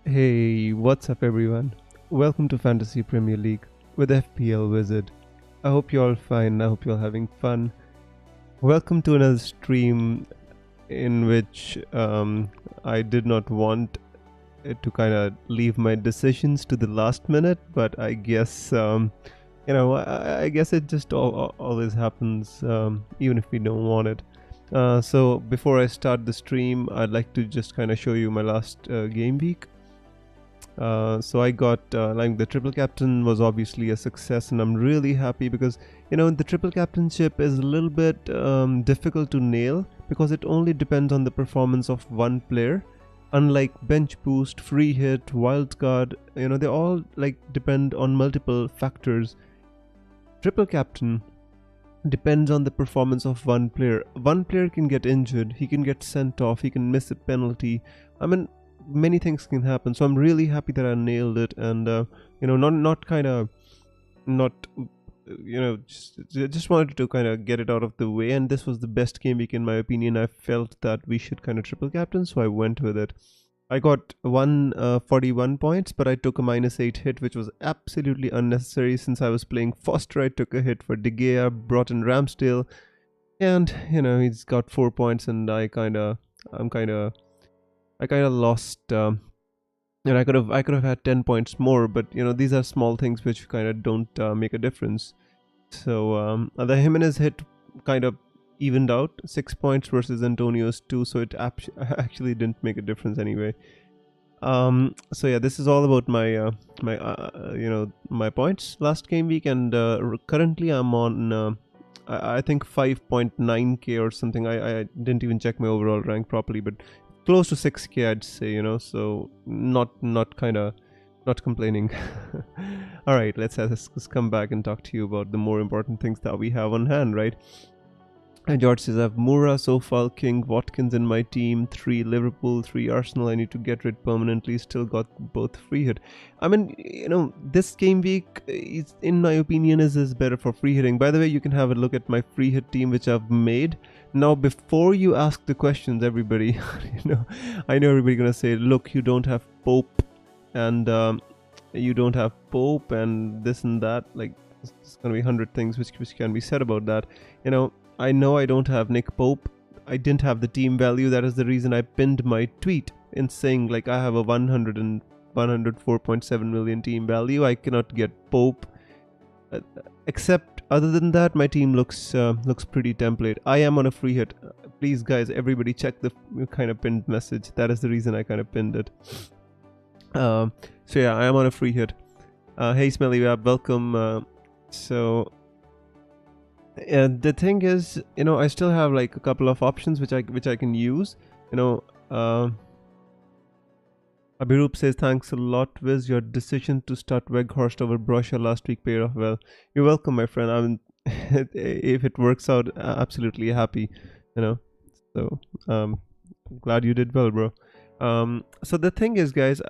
Hey, what's up everyone? Welcome to Fantasy Premier League with FPL Wizard. I hope you're all fine, I hope you're having fun. Welcome to another stream in which I did not want it to kind of leave my decisions to the last minute, but I guess, I guess it just always happens, even if we don't want it. So before I start the stream, I'd like to just kind of show you my last game week. So I got the triple captain was obviously a success, and I'm really happy because the triple captainship is a little bit difficult to nail because it only depends on the performance of one player. Unlike bench boost, free hit, wildcard, they all depend on multiple factors. Triple captain depends on the performance of one player. One player can get injured, he can get sent off, he can miss a penalty. I mean, many things can happen, so I'm really happy that I nailed it, and just wanted to kind of get it out of the way, and this was the best game week in my opinion. I felt that we should kind of triple captain, so I went with it. I got 141 points, but I took a -8 hit, which was absolutely unnecessary since I was playing Foster. I took a hit for De Gea, brought in Ramsdale, and he's got 4 points, and I kind of lost. I could have had 10 points more, but these are small things which kind of don't make a difference. So the Jimenez hit kind of evened out, 6 points versus Antonio's 2, so it actually didn't make a difference anyway. So yeah, this is all about my my points last game week, and currently I'm on I think 5.9k or something. I didn't even check my overall rank properly, but close to 6k I'd say, so not complaining. All right, let's come back and talk to you about the more important things that we have on hand, right? And George says I have Moura, Sofal, King, Watkins in my team, 3 Liverpool, 3 Arsenal. I need to get rid permanently. Still got both free hit. I mean, this game week is, in my opinion, is better for free hitting. By the way, you can have a look at my free hit team which I've made. Now, before you ask the questions, everybody, I know everybody gonna say, look, you don't have Pope, and you don't have Pope, and this and that. Like, there's gonna be 100 things which can be said about that. I know I don't have Nick Pope. I didn't have the team value. That is the reason I pinned my tweet in saying I have a 104.7 million team value. I cannot get Pope. Except other than that, my team looks pretty template. I am on a free hit. Please guys, everybody check the kind of pinned message. That is the reason I kind of pinned it. So yeah, I am on a free hit. Hey Smelly Web, welcome. So the thing is, I still have a couple of options which I can use. Abhirup says, thanks a lot, Wiz. Your decision to start Weghorst over Brosha last week paid off well. You're welcome, my friend. I mean, if it works out, absolutely happy, So, glad you did well, bro. So the thing is, guys,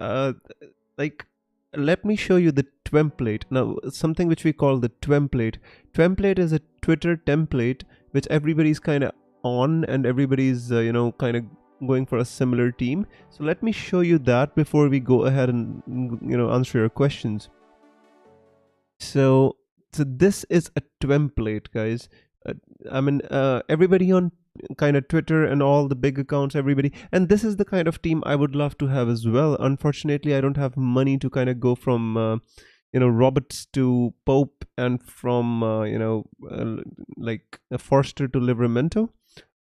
let me show you the template. Now, something which we call the template. Template is a Twitter template which everybody's kind of on, and everybody's kind of going for a similar team. So let me show you that before we go ahead and answer your questions. So this is a template, guys. I mean, everybody on kind of Twitter and all the big accounts, everybody, and this is the kind of team I would love to have as well. Unfortunately, I don't have money to kind of go from Roberts to Pope, and from Forster to Livramento.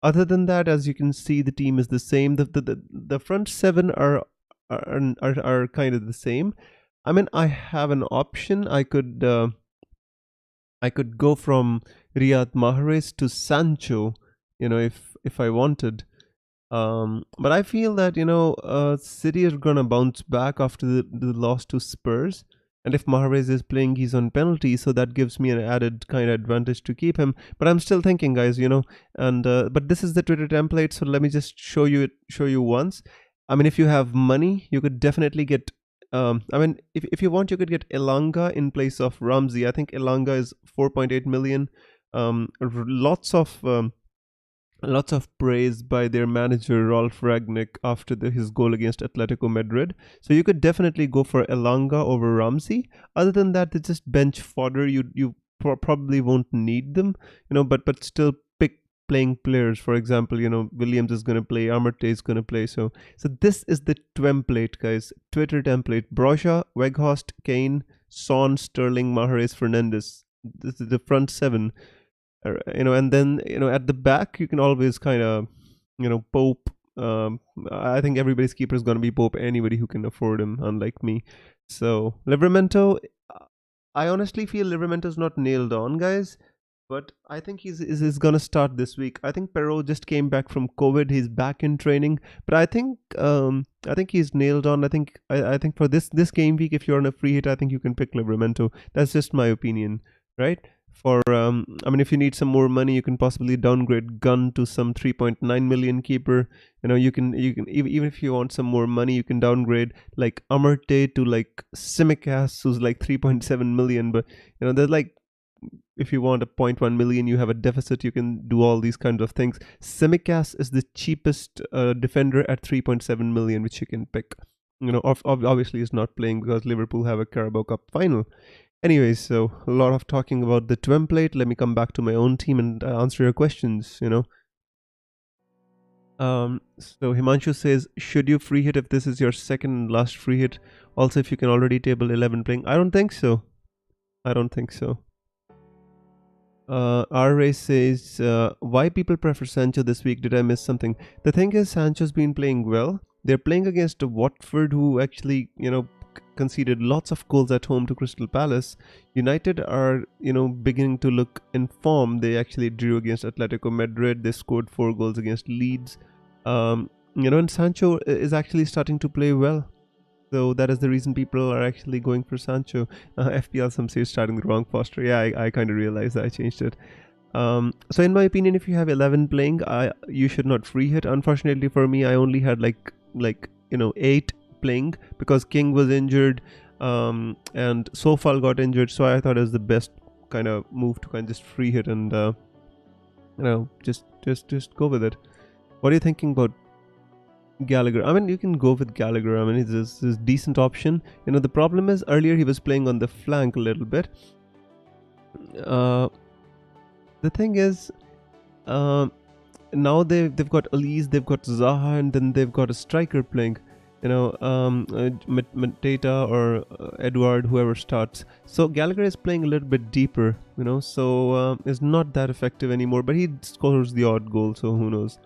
Other than that, as you can see, the team is the same. The front 7 are kind of the same. I mean, I have an option. I could go from Riyad Mahrez to Sancho, if I wanted. But I feel that City are gonna bounce back after the loss to Spurs. And if Mahrez is playing, he's on penalty, so that gives me an added kind of advantage to keep him. But I'm still thinking, guys, and but this is the Twitter template, so let me just show you once. I mean, if you have money, you could definitely get. I mean, if you want, you could get Elanga in place of Ramsey. I think Elanga is 4.8 million. Lots of lots of praise by their manager Rolf Ragnick after his goal against Atletico Madrid. So you could definitely go for Elanga over Ramsey. Other than that, it's just bench fodder. You probably won't need them, but still pick playing players. For example, Williams is going to play, Amartey is going to play. So this is the template, guys. Twitter template: Broja, Weghorst, Kane, Son, Sterling, Mahrez, Fernandes. This is the front seven. And then at the back you can always kind of Pope. I think everybody's keeper is going to be Pope, anybody who can afford him, unlike me. So Livramento, I honestly feel Livramento's not nailed on, guys, but I think he's going to start this week. I think Perrault just came back from COVID, he's back in training, but I think he's nailed on. I think for this game week, if you're on a free hit, I think you can pick Livramento. That's just my opinion, right? For if you need some more money, you can possibly downgrade Gunn to some 3.9 million keeper. You can even if you want some more money, you can downgrade like Amartey to like Simicast, who's like 3.7 million. But there's like, if you want a 0.1 million, you have a deficit, you can do all these kinds of things. Simicast is the cheapest defender at 3.7 million, which you can pick. Obviously he's not playing because Liverpool have a Carabao Cup final. Anyways, so a lot of talking about the template. Let me come back to my own team and answer your questions. So Himanshu says, should you free hit if this is your second and last free hit? Also, if you can already table 11 playing. I don't think so. R-Ray says, why people prefer Sancho this week? Did I miss something? The thing is, Sancho's been playing well. They're playing against Watford, who actually, conceded lots of goals at home to Crystal Palace. United are, beginning to look in form. They actually drew against Atletico Madrid. They scored 4 goals against Leeds. And Sancho is actually starting to play well. So that is the reason people are actually going for Sancho. FPL, some say starting the wrong posture. Yeah, I kind of realized that I changed it. So in my opinion, if you have 11 playing, you should not free hit. Unfortunately for me, I only had like 8 playing because King was injured, and Sofal got injured, so I thought it was the best kind of move to kind of just free hit and just go with it. What are you thinking about Gallagher? I mean, you can go with Gallagher. I mean, it's a decent option. The problem is earlier he was playing on the flank a little bit. The thing is, now they've got Elise, they've got Zaha, and then they've got a striker playing. Mateta or Edward, whoever starts. So Gallagher is playing a little bit deeper, so is not that effective anymore. But he scores the odd goal, so who knows?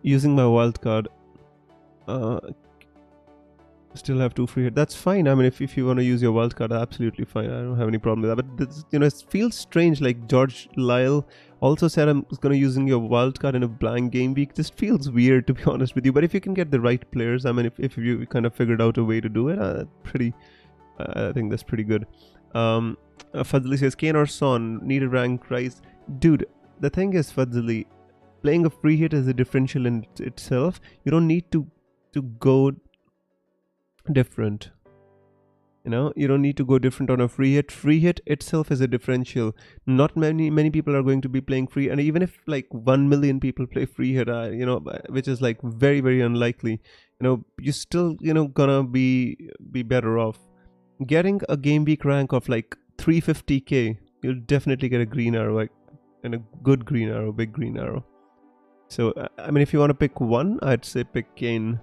Using my wildcard, still have 2 free hit. That's fine. I mean, if you want to use your wildcard, absolutely fine. I don't have any problem with that. But this, it feels strange. Like George Lyle also said, I'm going to using your wildcard in a blank game week. Just feels weird, to be honest with you. But if you can get the right players, I mean, if you kind of figured out a way to do it, I think that's pretty good. Fadzli says, Kane or Son, need a rank rise. Dude, the thing is, Fadzli, playing a free hit is a differential in itself. You don't need to go different. You don't need to go different on a free hit. Free hit itself is a differential. Not many people are going to be playing free, and even if like 1 million people play free hit, which is like very, very unlikely, you still gonna be better off getting a game week rank of like 350k. You'll definitely get a green arrow, and a good green arrow, big green arrow. So I mean, if you want to pick one, I'd say pick Kane.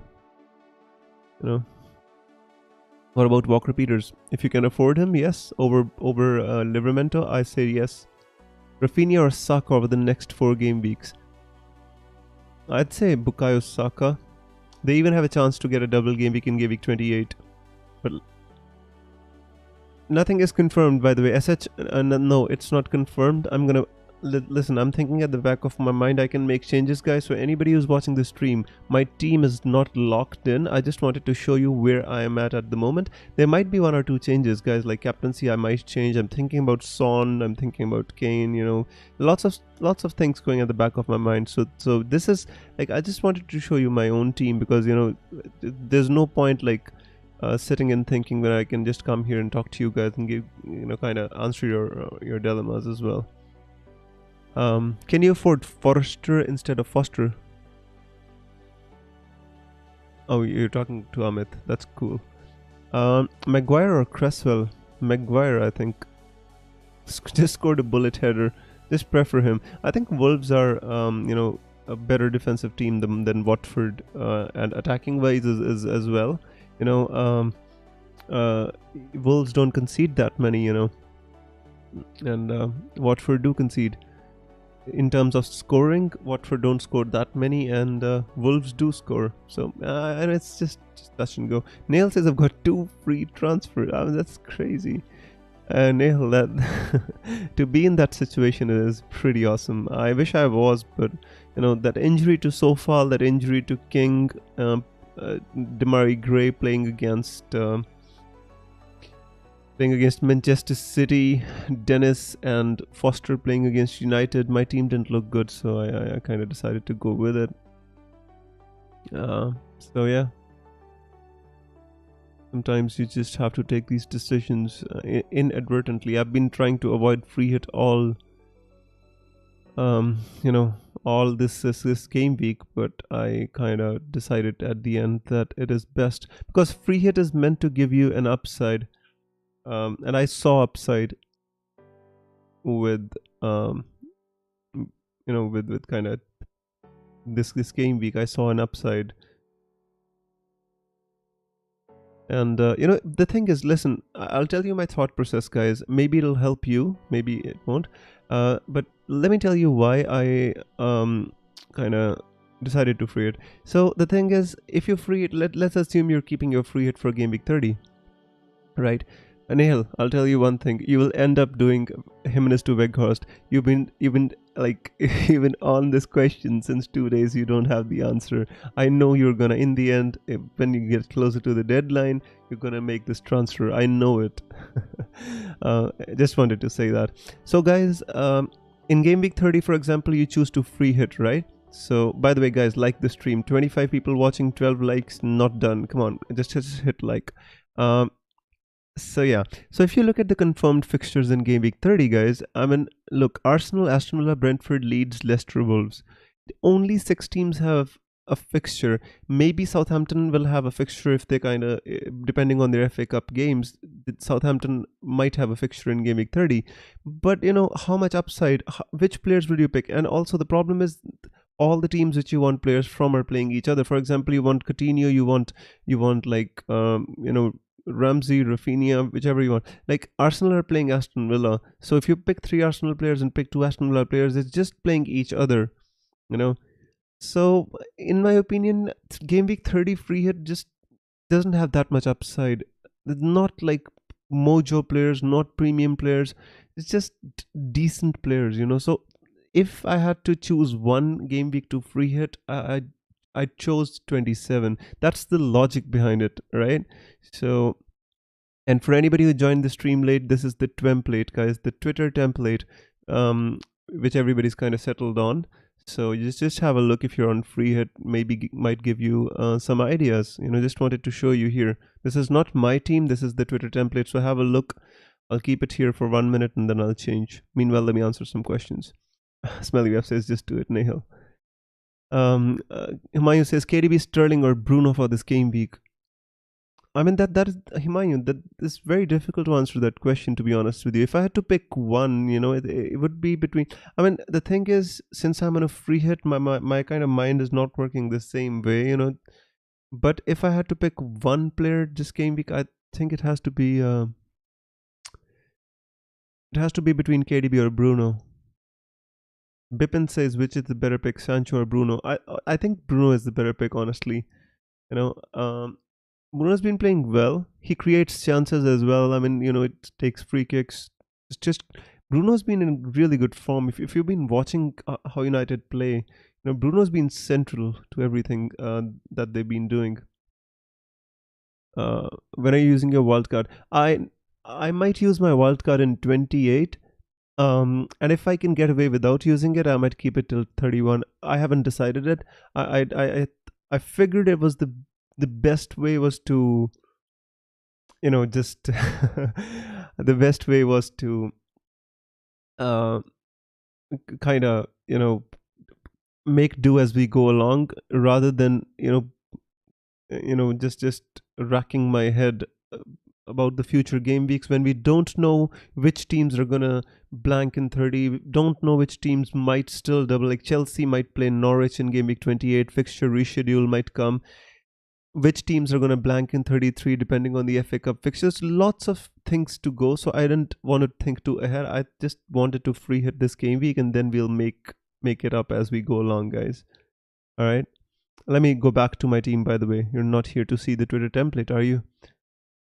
What about Walker Peters? If you can afford him, yes. Over Livramento, I say yes. Rafinha or Saka over the next 4 game weeks? I'd say Bukayo Saka. They even have a chance to get a double game week in game week 28. But nothing is confirmed, by the way. SH, no, it's not confirmed. I'm gonna listen, I'm thinking at the back of my mind I can make changes, guys. So anybody who's watching the stream, my team is not locked in. I just wanted to show you where I am at the moment. There might be 1 or 2 changes, guys, like captaincy I might change. I'm thinking about Son, I'm thinking about Kane, lots of things going at the back of my mind. So this is like, I just wanted to show you my own team, because there's no point like sitting and thinking when I can just come here and talk to you guys and give kind of answer your dilemmas as well. Can you afford Forrester instead of Foster? Oh, you're talking to Amit. That's cool. Maguire or Cresswell? Maguire, I think. Just scored a bullet header. Just prefer him. I think Wolves are, a better defensive team than Watford, and attacking wise is as well. You know, Wolves don't concede that many, and Watford do concede. In terms of scoring, Watford don't score that many, and Wolves do score. So, and it's just touch and go. Nail says I've got 2 free transfers. I mean, that's crazy. Nail, that to be in that situation is pretty awesome. I wish I was, but that injury to Sofal, that injury to King, Demarai Gray playing against Manchester City, Dennis and Foster playing against United. My team didn't look good, so I kind of decided to go with it. So yeah. Sometimes you just have to take these decisions inadvertently. I've been trying to avoid free hit all this game week, but I kind of decided at the end that it is best because free hit is meant to give you an upside, and I saw upside with with kind of this game week. I saw an upside. And the thing is, listen, I'll tell you my thought process, guys. Maybe it'll help you, maybe it won't, but let me tell you why I kind of decided to free it. So the thing is, if you free it, let's assume you're keeping your free hit for game week 30, right? Nihal, I'll tell you one thing. You will end up doing Jimenez to Weghorst. You've been like even on this question since 2 days. You don't have the answer. I know you're gonna, in the end, when you get closer to the deadline, you're gonna make this transfer. I know it. I just wanted to say that. So guys, in game week 30, for example, you choose to free hit, right? So by the way, guys, like the stream. 25 people watching, 12 likes, not done. Come on, just hit like. So yeah, so if you look at the confirmed fixtures in game week 30, guys, I mean, look, Arsenal, Aston Villa, Brentford, Leeds, Leicester, Wolves. Only 6 teams have a fixture. Maybe Southampton will have a fixture if they kind of, depending on their FA Cup games, Southampton might have a fixture in game week 30. But how much upside, which players will you pick? And also the problem is, all the teams which you want players from are playing each other. For example, you want Coutinho, you want like Ramsey, Rafinha, whichever you want. Like Arsenal are playing Aston Villa, so if you pick 3 Arsenal players and pick 2 Aston Villa players, it's just playing each other, So in my opinion, game week 30 free hit just doesn't have that much upside. It's not like mojo players, not premium players. It's just decent players, So if I had to choose one game week to free hit, I chose 27. That's the logic behind it, right? So, and for anybody who joined the stream late, this is the template, guys, the Twitter template, which everybody's kind of settled on. So you just have a look if you're on free hit, maybe might give you some ideas. Just wanted to show you here. This is not my team. This is the Twitter template. So have a look. I'll keep it here for 1 minute and then I'll change. Meanwhile, let me answer some questions. Smelly Web says, just do it, Nahil. Himayu says KDB, Sterling or Bruno for this game week. I mean that is Himayu. That is very difficult to answer that question, to be honest with you. If I had to pick one, it would be between. I mean, the thing is, since I'm on a free hit, my kind of mind is not working the same way, But if I had to pick one player this game week, I think it has to be between KDB or Bruno. Bipin says, which is the better pick, Sancho or Bruno? I think Bruno is the better pick, honestly. Bruno's been playing well. He creates chances as well. I mean, it takes free kicks. It's just Bruno's been in really good form. If you've been watching how United play, Bruno's been central to everything that they've been doing. When are you using your wildcard? I might use my wildcard in 28. And if I can get away without using it, I might keep it till 31. I haven't decided it. I figured it was the best way was to, just the best way was to kind of, make do as we go along, rather than, just racking my head about the future game weeks when we don't know which teams are gonna blank in 30. We don't know which teams might still double. Like Chelsea might play Norwich in game week 28. Fixture reschedule might come. Which teams are gonna blank in 33 depending on the FA Cup fixtures. Lots of things to go, so I didn't want to think too ahead. I just wanted to free hit this game week, and then we'll make it up as we go along, guys. All right. Let me go back to my team, by the way. You're not here to see the Twitter template, are you?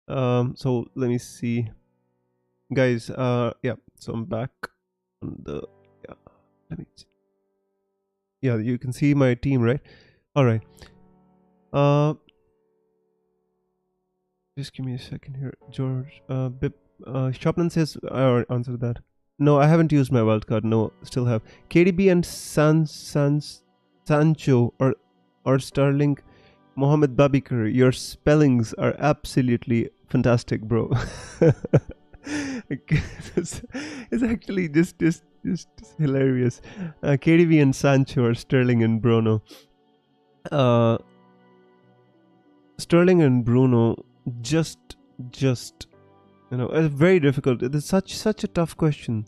So let me see. Guys, yeah, so I'm back on the, yeah, let me see. Yeah, you can see my team, right? All right. Just give me a second here. George, Shopland says, I already answered that. No, I haven't used my wildcard. No, still have. KDB and Sancho or Sterling, Mohamed Babikar, your spellings are absolutely fantastic, bro. it's actually just hilarious. KDB and Sancho or Sterling and Bruno. Sterling and Bruno, just it's very difficult. It's such a tough question.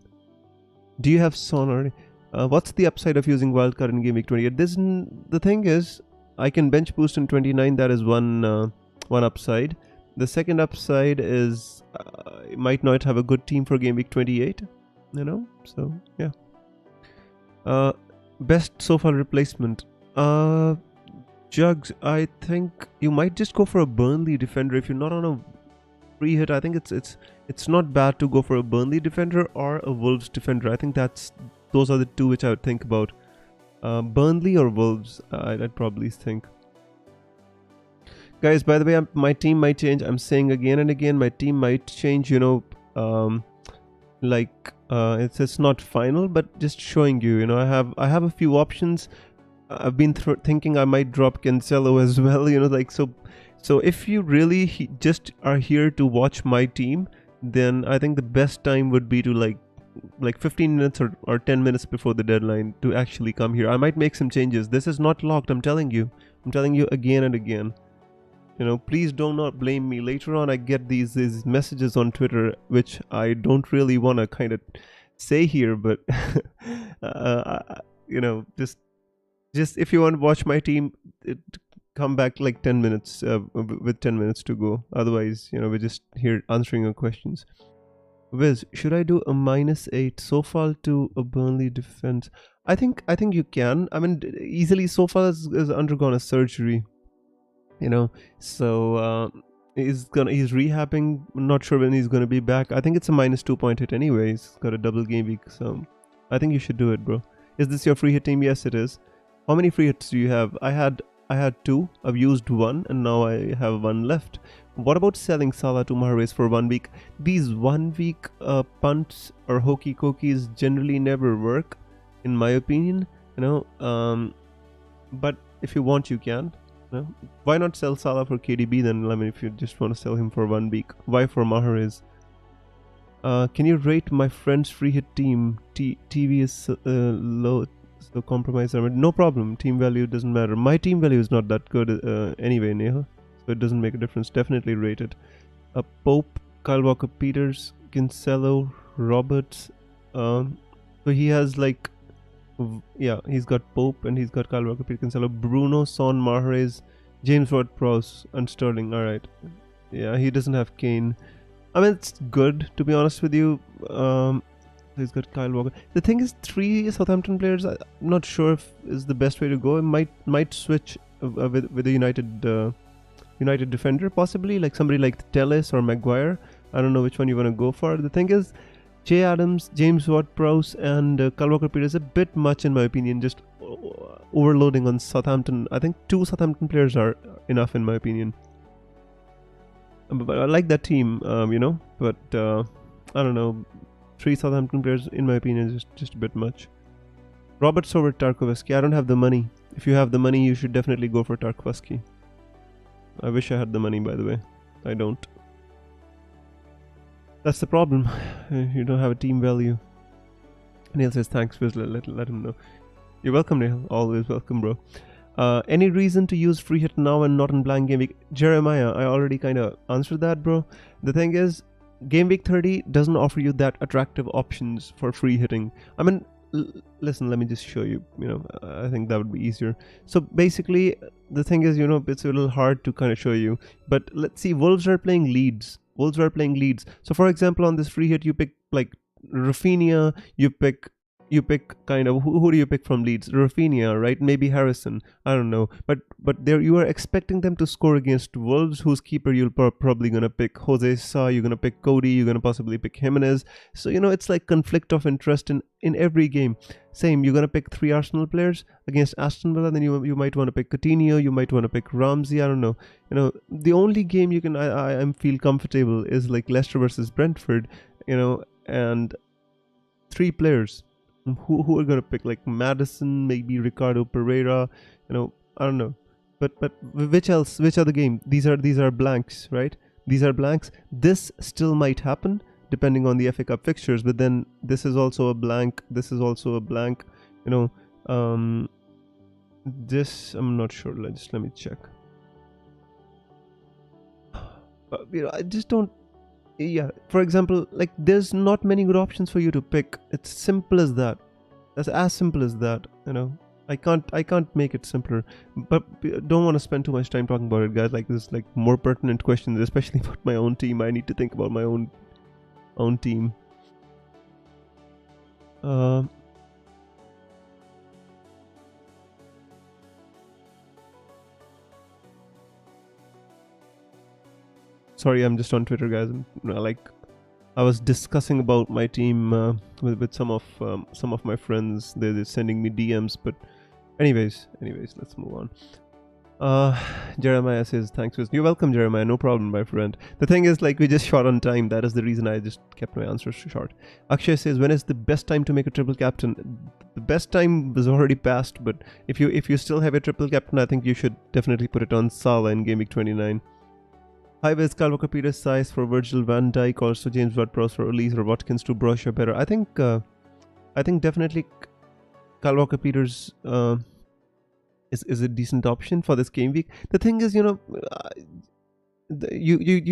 Do you have Son already? What's the upside of using wildcard in game week 28? The thing is, I can bench boost in 29. That is one upside. The second upside is I might not have a good team for game week 28. So yeah. Best sofa replacement. Jugs, I think you might just go for a Burnley defender if you're not on a free hit. I think it's not bad to go for a Burnley defender or a Wolves defender. I think those are the two which I would think about. Burnley or Wolves, I'd probably think. Guys, by the way, my team might change. I'm saying again and again, my team might change. It's not final, but just showing you. I have a few options. I've been thinking I might drop Cancelo as well. So if you really just are here to watch my team, then I think the best time would be to like 15 minutes or 10 minutes before the deadline to actually come here. I might make some changes. This is not locked. I'm telling you again and again. Please do not blame me. Later on, I get these messages on Twitter, which I don't really want to kind of say here, but just if you want to watch my team, come back like 10 minutes with 10 minutes to go. Otherwise, we're just here answering your questions. Wiz, should I do a -8 Sofal to a Burnley defense? I think you can. I mean, easily. Sofal has undergone a surgery. So he's rehabbing. I'm not sure when he's gonna be back. I think it's a -2 hit anyway. He's got a double game week, so I think you should do it, bro. Is this your free hit team? Yes, it is. How many free hits do you have? I had 2. I've used 1, and now I have 1 left. What about selling Salah to Mahrez for 1 week? These 1 week punts or hokey cokies generally never work, in my opinion. But if you want, you can. Why not sell Salah for KDB then? I mean, if you just want to sell him for 1 week, why for Mahrez? Can you rate my friend's free hit team? TV is low. So compromise. No problem. Team value doesn't matter. My team value is not that good anyway, Neha. So it doesn't make a difference. Definitely rate it. Pope, Kyle Walker-Peters, Cancelo, Roberts. So he has he's got Pope and he's got Kyle Walker-Peters, Cancelo, Bruno, Son, Mahrez, James Ward-Prowse, and Sterling. All right. Yeah, he doesn't have Kane. I mean, it's good, to be honest with you. He's got Kyle Walker. The thing is, 3 Southampton players, I'm not sure if is the best way to go. I might switch with a United defender, possibly, like somebody like Telles or Maguire. I don't know which one you want to go for. The thing is, Jay Adams, James Ward-Prowse, and Kyle Walker-Peters is a bit much, in my opinion, just overloading on Southampton. I think 2 Southampton players are enough, in my opinion. But I like that team, but I don't know. 3 Southampton players, in my opinion, is just a bit much. Roberts over Tarkowski. I don't have the money. If you have the money, you should definitely go for Tarkowski. I wish I had the money, by the way. I don't. That's the problem. You don't have a team value. Neil says thanks, Viz. Let him know. You're welcome, Neil. Always welcome, bro. Any reason to use free hit now and not in blank game week? Jeremiah, I already kind of answered that, bro. The thing is, game week 30 doesn't offer you that attractive options for free hitting. I mean, listen, let me just show you. I think that would be easier. So basically, the thing is, it's a little hard to kind of show you. But let's see, Wolves are playing Leeds. So for example, on this free hit, you pick like Rafinha, you pick kind of who do you pick from Leeds? Rafinha, right? Maybe Harrison. I don't know. But there you are expecting them to score against Wolves, whose keeper you'll probably gonna pick Jose Sa, you're gonna pick Cody, you're gonna possibly pick Jimenez. So it's like conflict of interest in every game. Same, you're gonna pick 3 Arsenal players against Aston Villa, then you might want to pick Coutinho, you might want to pick Ramsey. I don't know. The only game you can I feel comfortable is like Leicester versus Brentford. And 3 players. Who are gonna pick, like Madison, maybe Ricardo Pereira, I don't know, but which other game? These are blanks, right? These are blanks. This still might happen depending on the FA Cup fixtures, but then this is also a blank, this is also a blank. This I'm not sure. Let me check. I just don't. Yeah, for example, like there's not many good options for you to pick. It's simple as that. That's as simple as that. I can't make it simpler. But don't want to spend too much time talking about it, guys. Like this is like more pertinent questions, especially about my own team. I need to think about my own team. Sorry, I'm just on Twitter, guys. I was discussing about my team with some of my friends. They're sending me DMs, but anyways, let's move on. Jeremiah says thanks. You're welcome, Jeremiah. No problem, my friend. The thing is, like, we just short on time. That is the reason I just kept my answers short. Akshay says, when is the best time to make a triple captain? The best time was already passed, but if you still have a triple captain, I think you should definitely put it on Salah in Gameweek 29. High Viz, Calvo-Peters size for Virgil van Dijk, also James Ward-Prowse for Elise, or Watkins to Brocha better. I think definitely Calvo-Peters is a decent option for this game week. The thing is, you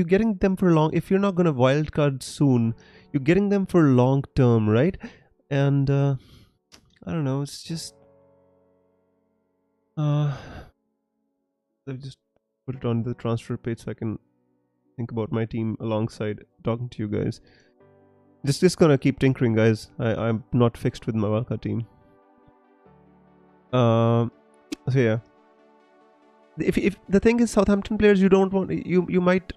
getting them for long. If you're not gonna wildcard soon, you're getting them for long term, right? And I don't know. It's just I've just put it on the transfer page so I can think about my team alongside talking to you guys. Just gonna keep tinkering, guys. I'm not fixed with my wildcard team. So yeah. If the thing is, Southampton players, you don't want, you might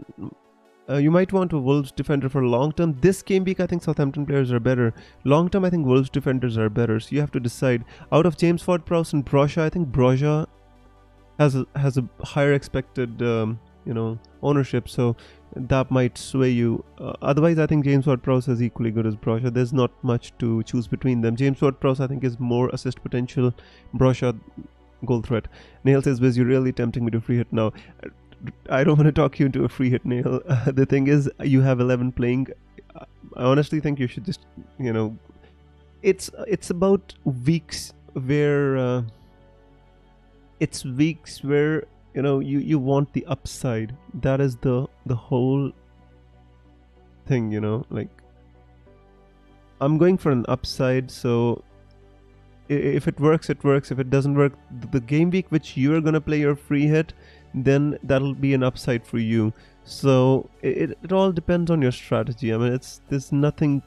want a Wolves defender for long term. This game week, I think Southampton players are better. Long term, I think Wolves defenders are better. So you have to decide. Out of James Ward-Prowse and Brocha, I think Brocha has a higher expected ownership, so that might sway you. Otherwise, I think James Ward-Prowse is equally good as Brocha. There's not much to choose between them. James Ward-Prowse, I think, is more assist potential. Brocha, goal threat. Neil says, Viz, you're really tempting me to free hit now. I don't want to talk you into a free hit, Neil. The thing is, you have 11 playing. I honestly think you should just, it's about weeks where you want the upside. That is the whole thing, like I'm going for an upside. So if it works, it works. If it doesn't work, the game week which you're gonna play your free hit, then that'll be an upside for you. So it all depends on your strategy. I mean, there's nothing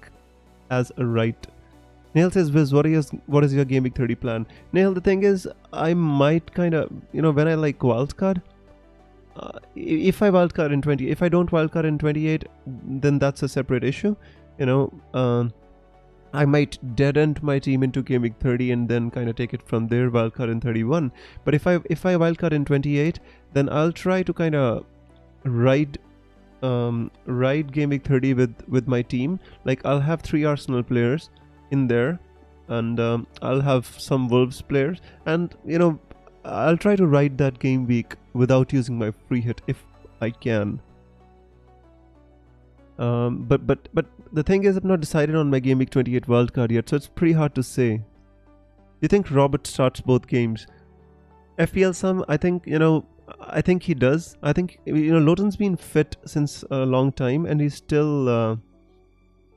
as a right. Neil says, Viz, what is your Gameweek 30 plan? Neil, the thing is, I might kind of, when I like wildcard, if I wildcard in 20, if I don't wildcard in 28, then that's a separate issue. I might dead end my team into Gameweek 30 and then kind of take it from there, wildcard in 31. But if I wildcard in 28, then I'll try to kind of ride Gameweek 30 with my team. Like, I'll have 3 Arsenal players in there, and I'll have some Wolves players, and I'll try to ride that game week without using my free hit if I can. But the thing is, I've not decided on my Game Week 28 wildcard yet, so it's pretty hard to say. Do you think Robert starts both games? FPL Sam, I think he does. I think Lowton's been fit since a long time, and he's still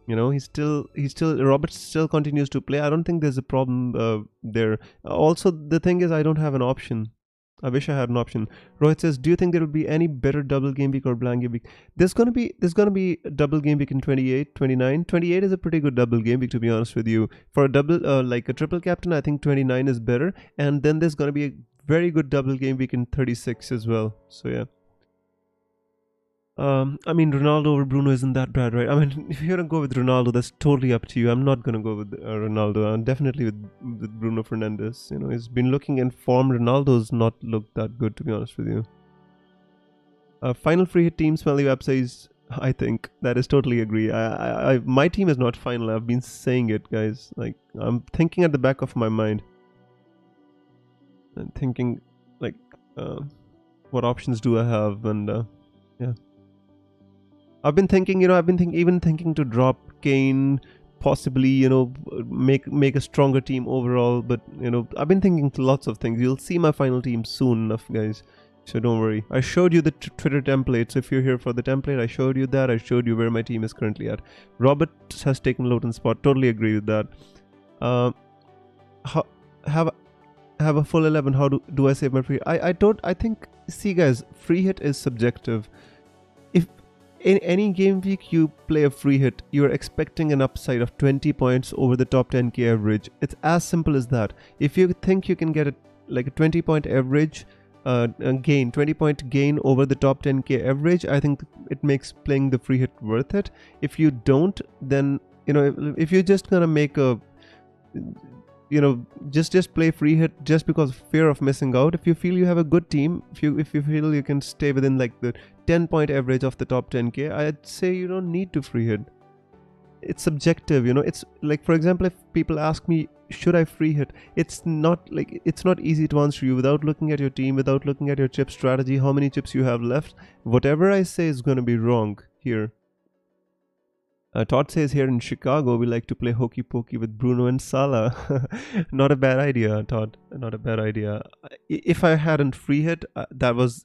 Robert still continues to play. I don't think there's a problem there. Also, the thing is, I don't have an option. I wish I had an option. Rohit says, do you think there will be any better double game week or blank game week? There's gonna be a double game week in 28, 29. 28 is a pretty good double game week, to be honest with you. For a double like a triple captain, I think 29 is better. And then there's gonna be a very good double game week in 36 as well. So yeah. I mean, Ronaldo over Bruno isn't that bad, right? I mean, if you're gonna go with Ronaldo, that's totally up to you. I'm not gonna go with Ronaldo. I'm definitely with Bruno Fernandes. He's been looking in form. Ronaldo's not looked that good, to be honest with you. Final free hit team, Smelly Web says, I think that is totally agree. My team is not final. I've been saying it, guys. Like, I'm thinking at the back of my mind. And thinking, like, what options do I have? And yeah. I've been thinking to drop Kane, possibly, make a stronger team overall. But I've been thinking lots of things. You'll see my final team soon enough, guys. So don't worry. I showed you the Twitter template. So if you're here for the template, I showed you that. I showed you where my team is currently at. Robert has taken Lowton's spot. Totally agree with that. Have a full 11. How do I save my free? I think. See, guys, free hit is subjective. If in any game week you play a free hit, you're expecting an upside of 20 points over the top 10k average. It's as simple as that. If you think you can get a 20-point average, 20-point gain over the top 10k average, I think it makes playing the free hit worth it. If you don't, then if you're just gonna make a just play free hit just because of fear of missing out. If you feel you have a good team, if you feel you can stay within like the 10-point average of the top 10k, I'd say you don't need to free hit. It's subjective, it's like, for example, if people ask me, should I free hit, it's not easy to answer you without looking at your team, without looking at your chip strategy, how many chips you have left. Whatever I say is going to be wrong here. Todd says, here in Chicago, we like to play hokey pokey with Bruno and Salah. Not a bad idea, Todd. Not a bad idea. If I hadn't free hit, that was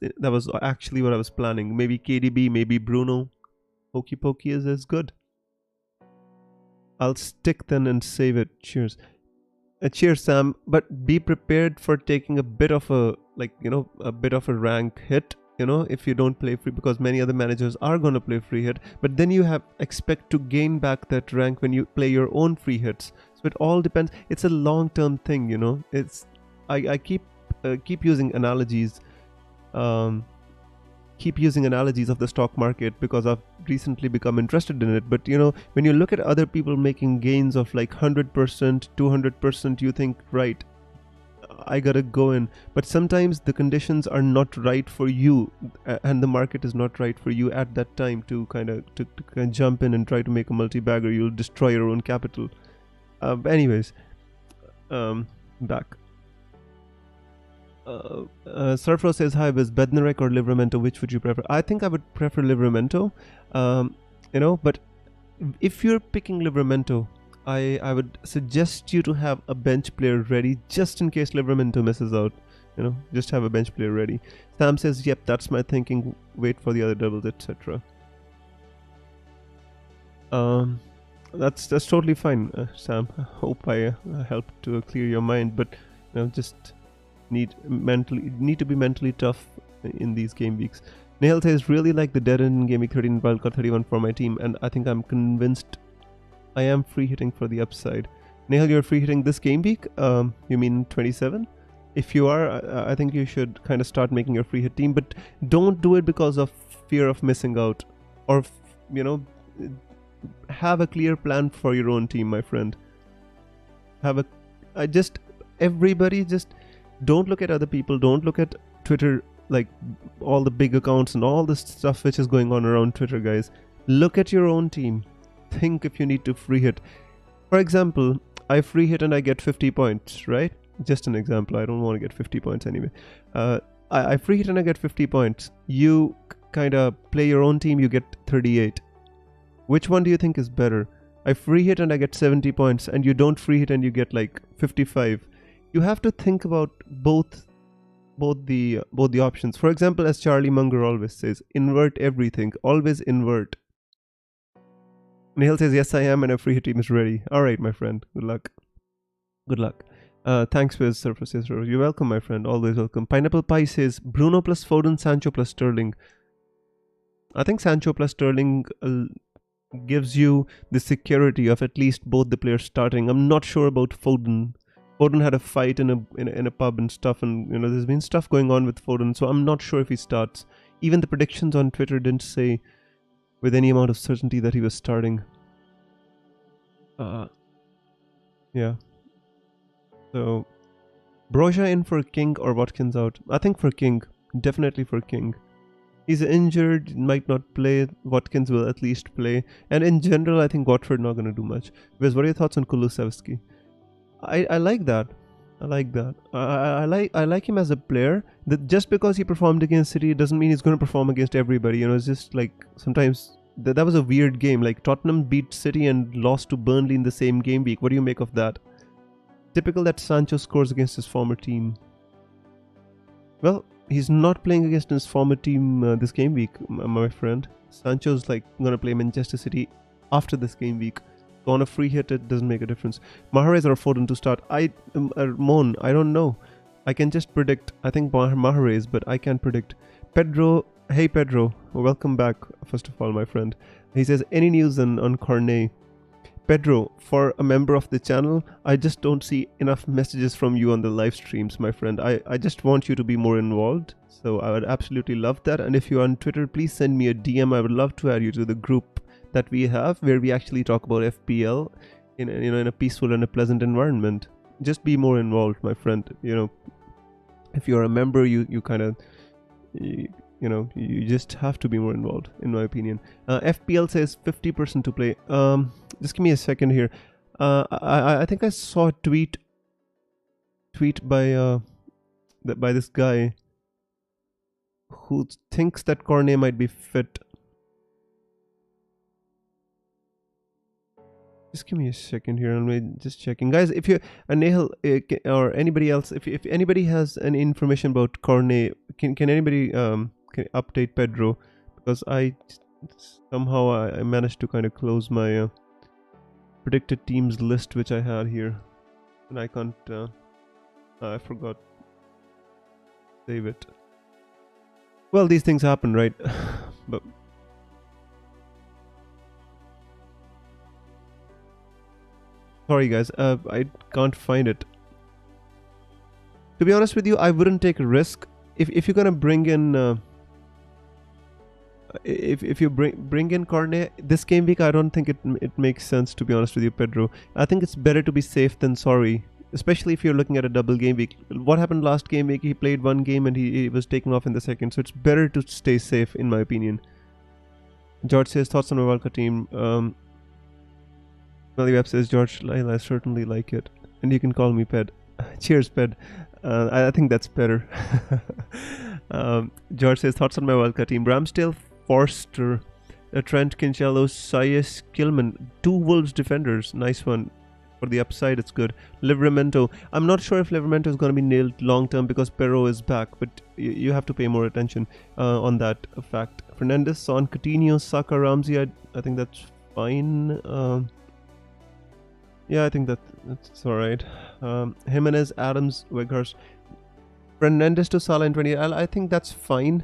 actually what I was planning. Maybe KDB, maybe Bruno. Hokey pokey is good. I'll stick then and save it. Cheers. Cheers, Sam. But be prepared for taking a bit of a rank hit. If you don't play free, because many other managers are going to play free hit, but then you expect to gain back that rank when you play your own free hits. So it all depends. It's a long-term thing, it's I keep using analogies of the stock market because I've recently become interested in it. But when you look at other people making gains of like 100%, 200%, you think, right, I gotta go in. But sometimes the conditions are not right for you, and the market is not right for you at that time to kind of jump in and try to make a multi-bagger. You'll destroy your own capital. Anyways, back. Surfro says, hi, Biz, Bednarek or Livramento, which would you prefer? I think I would prefer Livramento, but if you're picking Livramento, I would suggest you to have a bench player ready just in case Livramento misses out. Just have a bench player ready. Sam says, yep, that's my thinking. Wait for the other doubles, etc. That's totally fine, Sam. I hope I helped to clear your mind, but just need to be mentally tough in these game weeks. Nehal says, really like the dead end in Game Week 13 and wildcard 31 for my team, and I think I'm convinced I am free hitting for the upside. Nehal, you're free hitting this game week? You mean 27? If you are, I think you should kind of start making your free hit team, but don't do it because of fear of missing out, or have a clear plan for your own team, my friend. Everybody just don't look at other people. Don't look at Twitter, like all the big accounts and all this stuff which is going on around Twitter, guys. Look at your own team. Think if you need to free hit. For example, I free hit and I get 50 points, right? Just an example. I don't want to get 50 points anyway. I free hit and I get 50 points. You kind of play your own team, you get 38. Which one do you think is better? I free hit and I get 70 points, and you don't free hit and you get like 55. You have to think about both the options. For example, as Charlie Munger always says, invert everything. Always invert. Nihal says, yes, I am, and a free hit team is ready. Alright, my friend. Good luck. Good luck. Thanks for his surfaces. You're welcome, my friend. Always welcome. Pineapple Pie says, Bruno plus Foden, Sancho plus Sterling. I think Sancho plus Sterling gives you the security of at least both the players starting. I'm not sure about Foden. Foden had a fight in a pub and stuff, and there's been stuff going on with Foden, so I'm not sure if he starts. Even the predictions on Twitter didn't say with any amount of certainty that he was starting. Yeah. So, Broja in for King or Watkins out? I think for King. Definitely for King. He's injured, might not play. Watkins will at least play. And in general, I think Watford not going to do much. Wes, what are your thoughts on Kulusevski? I like that. I like that. I like him as a player. That just because he performed against City doesn't mean he's going to perform against everybody. It's just like sometimes that was a weird game. Like Tottenham beat City and lost to Burnley in the same game week. What do you make of that? Typical that Sancho scores against his former team. Well, he's not playing against his former team this game week, my friend. Sancho's like gonna play Manchester City after this game week. So on a free hit, it doesn't make a difference. Mahrez or Foden to start? Mon, I don't know. I can just predict. I think Mahrez, but I can't predict. Pedro, hey Pedro, welcome back. First of all, my friend. He says, any news on Cornet? Pedro, for a member of the channel, I just don't see enough messages from you on the live streams, my friend. I just want you to be more involved. So I would absolutely love that. And if you're on Twitter, please send me a DM. I would love to add you to the group that we have where we actually talk about FPL in a peaceful and a pleasant environment. Just be more involved, my friend. If you're a member, you kind of you just have to be more involved, in my opinion. FPL says 50% to play. Just give me a second here. I think I saw a tweet by this guy who thinks that Cornet might be fit. Just give me a second here. I'm just checking, guys. If you Nehal or anybody else, if anybody has any information about Cornet, can anybody can update Pedro, because I managed to kind of close my predicted teams list which I had here, and I can't. I forgot save it. Well, these things happen, right? But sorry, guys. I can't find it. To be honest with you, I wouldn't take a risk if you're gonna bring in. If you bring in Cornet this game week, I don't think it makes sense, to be honest with you, Pedro. I think it's better to be safe than sorry, especially if you're looking at a double game week. What happened last game week? He played one game and he was taken off in the second, so it's better to stay safe, in my opinion. George says, thoughts on my wildcard team. Web says, George, I certainly like it, and you can call me Ped. Cheers, Ped. I think that's better. George says, thoughts on my wildcard team. Ramsdale, Forster, Trent, Kinshello, Sayes, Kilman, 2 Wolves defenders. Nice one. For the upside, it's good. Livramento. I'm not sure if Livramento is going to be nailed long term because Perro is back, but you have to pay more attention on that fact. Fernandez, Son, Coutinho, Saka, Ramsey. I think that's fine. Yeah, I think that's alright. Jimenez, Adams, Weghorst. Fernandez to Salah in 20. I think that's fine.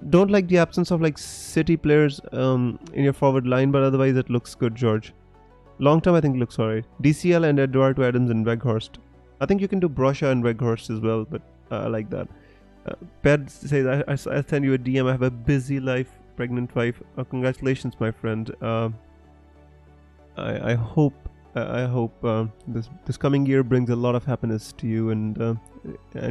Don't like the absence of like City players in your forward line, but otherwise it looks good, George. Long term, I think looks alright. DCL and Eduardo Adams and Weghorst. I think you can do Broja and Weghorst as well, but I like that. Ped says, I send you a DM. I have a busy life, pregnant wife. Congratulations, my friend. I hope this coming year brings a lot of happiness to you and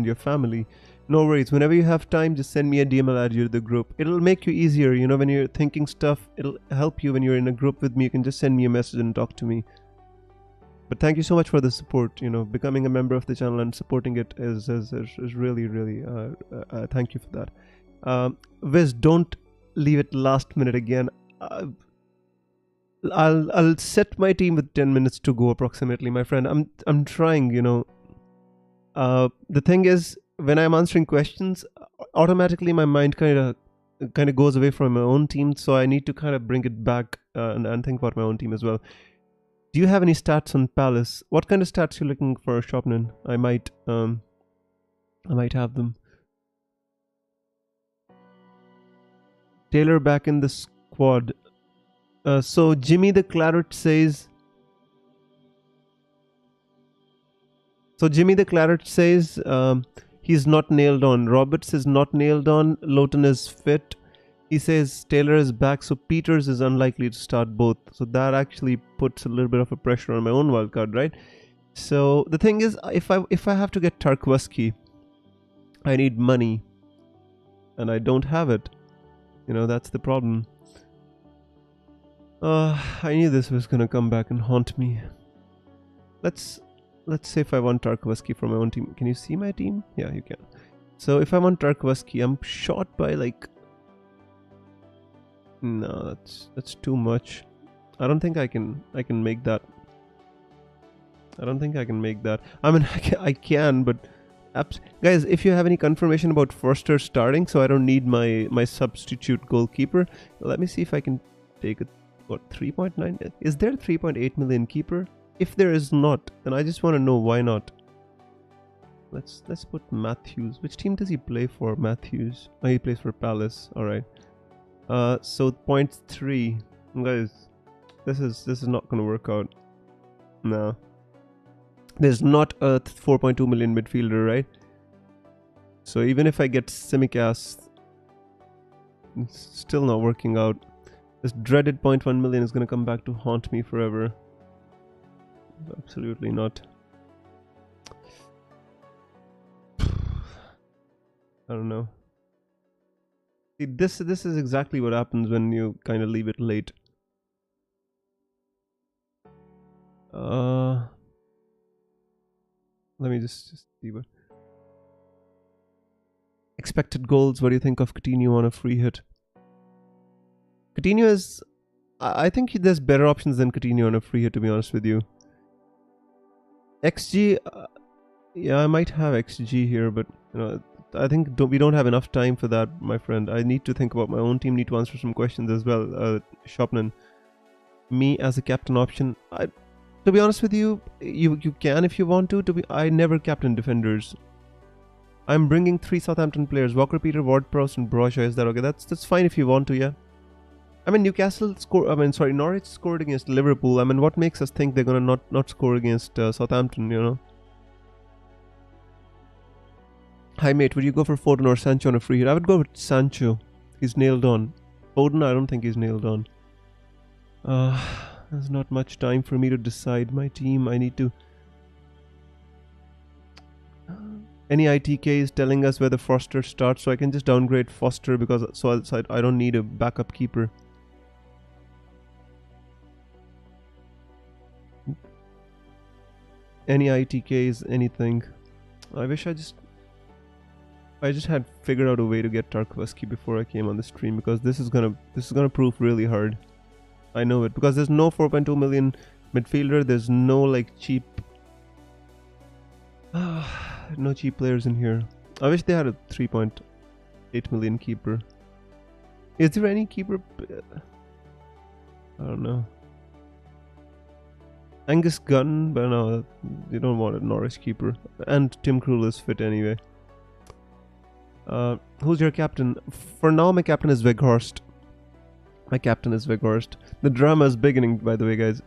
your family. No worries. Whenever you have time, just send me a DM. I'll add you to the group. It'll make you easier, when you're thinking stuff. It'll help you when you're in a group with me. You can just send me a message and talk to me. But thank you so much for the support. Becoming a member of the channel and supporting it is really, really. Thank you for that. Viz, don't leave it last minute again. I'll set my team with 10 minutes to go approximately, my friend. I'm trying, you know. The thing is, when I'm answering questions, automatically my mind kind of goes away from my own team, so I need to kind of bring it back and think about my own team as well. Do you have any stats on Palace? What kind of stats are you looking for, Shopnan? I might have them. Taylor back in the squad. So Jimmy the Claret says. So Jimmy the Claret says he's not nailed on. Roberts is not nailed on. Lowton is fit. He says Taylor is back, so Peters is unlikely to start both. So that actually puts a little bit of a pressure on my own wildcard, right? So the thing is, if I have to get Tarkowski, I need money, and I don't have it. You know, that's the problem. I knew this was gonna come back and haunt me. Let's say if I want Tarkowski from my own team. Can you see my team? Yeah, you can. So if I want Tarkowski, I'm short by like. No, that's too much. I don't think I can make that. I don't think I can make that. I mean, I can, but guys, if you have any confirmation about Forster starting, so I don't need my substitute goalkeeper. Let me see if I can take it. What, 3.9? Is there 3.8 million keeper? If there is not, then I just want to know why not. Let's put Matthews. Which team does he play for? Matthews. Oh, he plays for Palace. All right. So 0.3, guys. This is not gonna work out. No. There's not a 4.2 million midfielder, right? So even if I get Simicast, it's still not working out. This dreaded 0.1 million is gonna come back to haunt me forever. Absolutely not. I don't know. See, this is exactly what happens when you kind of leave it late. Let me just see what expected goals. What do you think of Coutinho on a free hit? Coutinho is, I think there's better options than Coutinho on a free hit, to be honest with you. XG, yeah, I might have XG here, but you know, I think we don't have enough time for that, my friend. I need to think about my own team, need to answer some questions as well. Shopnan, me as a captain option, to be honest with you, you can if you want to. I never captain defenders. I'm bringing 3 Southampton players: Walker, Peter, Ward-Prowse, and Broja. Is that okay? That's fine if you want to, yeah. I mean, Norwich scored against Liverpool. I mean, what makes us think they're gonna not score against Southampton? You know. Hi mate, would you go for Foden or Sancho on a free hit? I would go with Sancho. He's nailed on. Foden, I don't think he's nailed on. There's not much time for me to decide my team. I need to. Any ITK is telling us whether Foster starts, so I can just downgrade Foster because I don't need a backup keeper. Any ITKs, anything. I wish I just had figured out a way to get Tarkowski before I came on the stream, because this is gonna prove really hard. I know it, because there's no 4.2 million midfielder. There's no like cheap, no cheap players in here. I wish they had a 3.8 million keeper. Is there any keeper? I don't know. Angus Gunn, but no, you don't want a Norwich keeper. And Tim Krul is fit anyway. Who's your captain? For now, my captain is Weghorst. The drama is beginning, by the way, guys.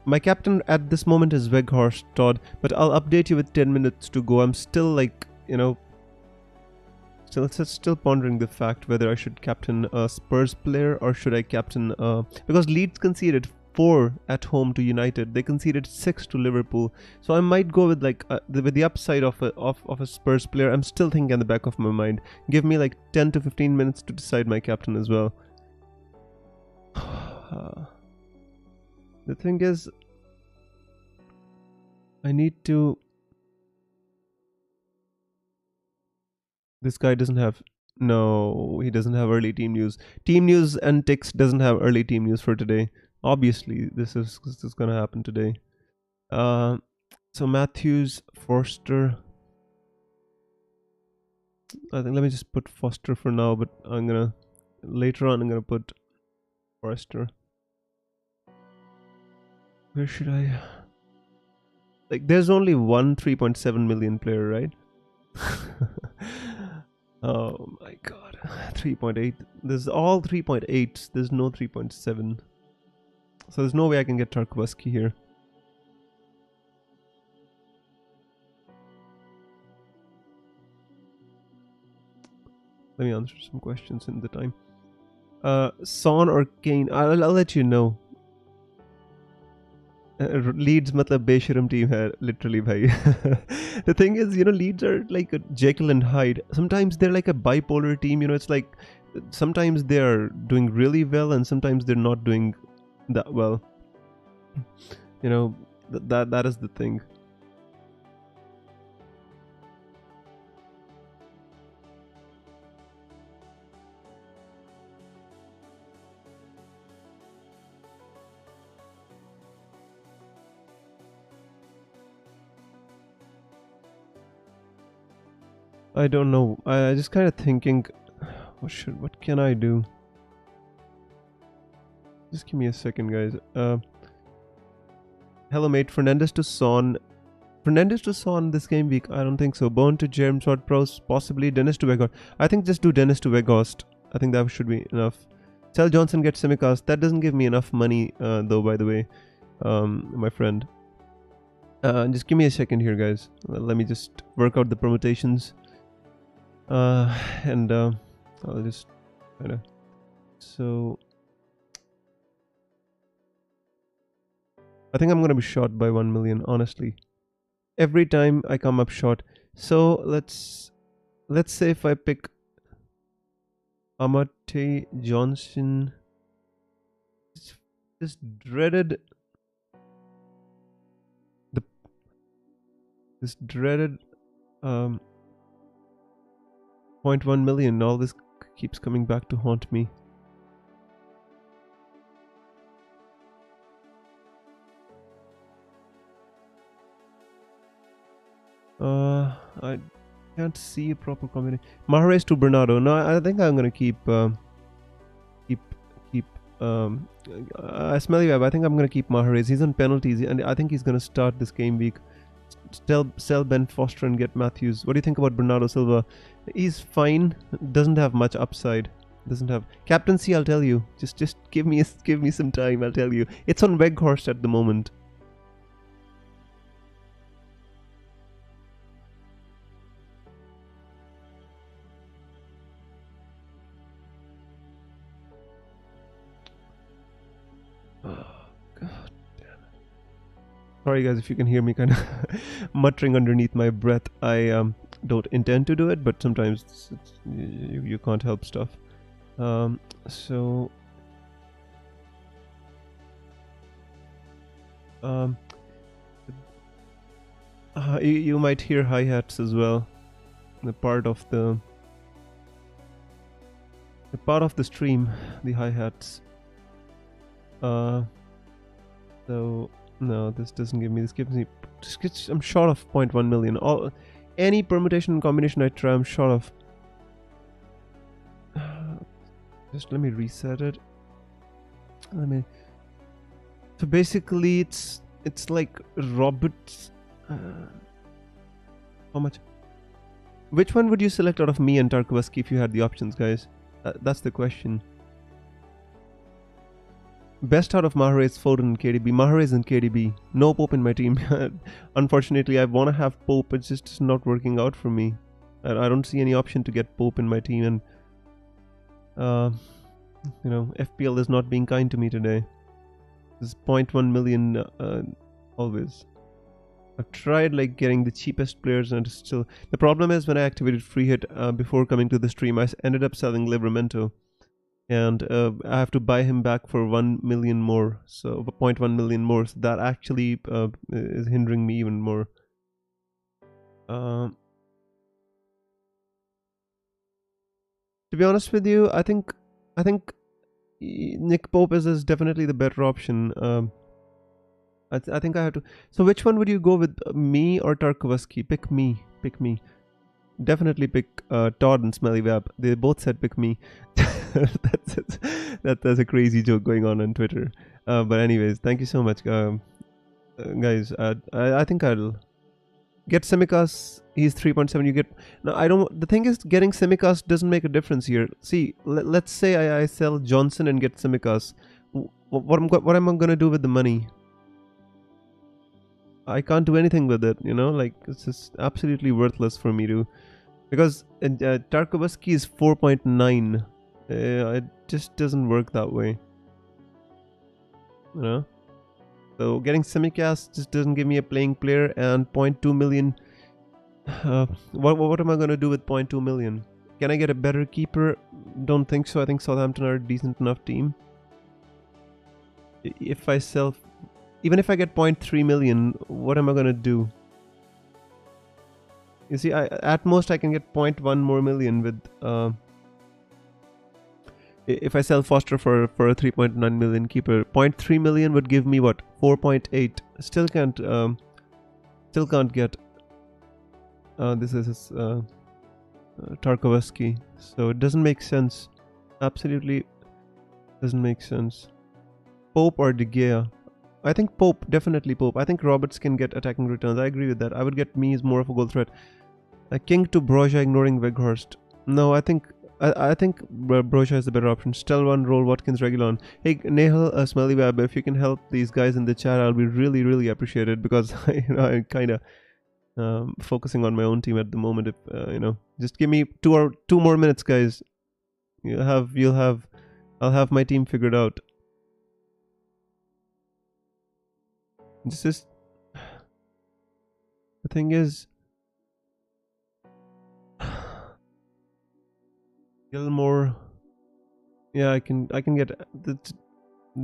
My captain at this moment is Weghorst, Todd, but I'll update you with 10 minutes to go. I'm still like, you know, still pondering the fact whether I should captain a Spurs player or should I captain because Leeds conceded 4 at home to United. They conceded 6 to Liverpool. So I might go with like with the upside of a Spurs player. I'm still thinking at the back of my mind. Give me like 10 to 15 minutes to decide my captain as well. The thing is, I need to. This guy doesn't have. No, he doesn't have early team news. Team news and Tix doesn't have early team news for today. Obviously, this is gonna happen today. So Matthews, Forster. I think let me just put Foster for now, but later on I'm gonna put Forster. Where should I? Like, there's only one 3.7 million player, right? Oh my god, 3.8. There's all 3.8s. There's no 3.7. So there's no way I can get Tarkowski here. Let me answer some questions in the time. Son or Kane? I'll let you know. Leeds matlab besharam team hai, literally bhai. The thing is, Leeds are like a Jekyll and Hyde. Sometimes they're like a bipolar team, it's like sometimes they're doing really well and sometimes they're not doing that well. That is the thing. I don't know. I just kind of thinking, what can I do? Just give me a second, guys. Hello, mate. Fernandez to Son this game week. I don't think so. Bone to James Ward-Prowse, possibly. Dennis to Weghorst. I think just do Dennis to Weghorst. I think that should be enough. Sel Johnson gets Simicast. That doesn't give me enough money, though, by the way, my friend. Just give me a second here, guys. Let me just work out the permutations. And I'll just kind of. So I think I'm gonna be short by 1 million, honestly. Every time I come up short. So let's say if I pick Amate Johnson, this dreaded 0.1 million. All this keeps coming back to haunt me. I can't see a proper combination. Mahrez to Bernardo. No, I think I'm gonna keep. I smell you. I think I'm gonna keep Mahrez. He's on penalties, and I think he's gonna start this game week. Sell Ben Foster and get Matthews. What do you think about Bernardo Silva? He's fine. Doesn't have much upside. Doesn't have captaincy. I'll tell you. Just give me some time. I'll tell you. It's on Weghorst at the moment. Oh, God damn it. Sorry guys if you can hear me kind of muttering underneath my breath. I don't intend to do it, but sometimes you can't help stuff. So you might hear hi-hats as well. The part of the stream, the hi-hats. So no, this doesn't give me. This gives me. I'm short of 0.1 million. Any permutation and combination I try, I'm short of. Just let me reset it. So basically, it's like Roberts. How much? Which one would you select out of me and Tarkowski if you had the options, guys? That's the question. Best out of Mahrez, Foden and KDB. Mahrez and KDB. No Pope in my team. Unfortunately, I want to have Pope. It's just not working out for me. I don't see any option to get Pope in my team. And, FPL is not being kind to me today. This 0.1 million always. I've tried like getting the cheapest players and it's still... The problem is when I activated free hit before coming to the stream, I ended up selling Livramento. And I have to buy him back for 1 million more, so 0.1 million more. So that actually is hindering me even more. To be honest with you, I think Nick Pope is definitely the better option. I think I have to. So which one would you go with, me or Tarkovsky? Pick me. Pick me. Definitely pick Todd and Smelly Web. They both said pick me. That's a crazy joke going on Twitter. But anyways, thank you so much, guys. I think I'll get Simicast. He's 3.7. You get. No, I don't. The thing is, getting Simicast doesn't make a difference here. See, let's say I sell Johnson and get Simicast. What am I gonna do with the money? I can't do anything with it. Like, it's just absolutely worthless for me to. Because Tarkovsky is 4.9. It just doesn't work that way. So getting Simicast just doesn't give me a playing player, and 0.2 million. What am I going to do with 0.2 million? Can I get a better keeper? Don't think so. I think Southampton are a decent enough team. If I sell... Even if I get 0.3 million, what am I going to do? You see, at most I can get 0.1 more million with... if I sell Foster for a 3.9 million keeper. 0.3 million would give me what? 4.8. Still can't get... this is Tarkovsky. So it doesn't make sense. Absolutely doesn't make sense. Pope or De Gea? I think Pope, definitely Pope. I think Roberts can get attacking returns. I agree with that. I would get me as more of a goal threat. King to Broja, ignoring Weghorst. No, I think Broja is the better option. Stelwan, Roll, Watkins, Regulon. Hey, Nehal, Smelly Web, if you can help these guys in the chat, I'll be really, really appreciated, because I'm kind of focusing on my own team at the moment. If just give me 2 more minutes, guys. I'll have my team figured out. This is the thing is, Gilmore. Yeah, I can get that.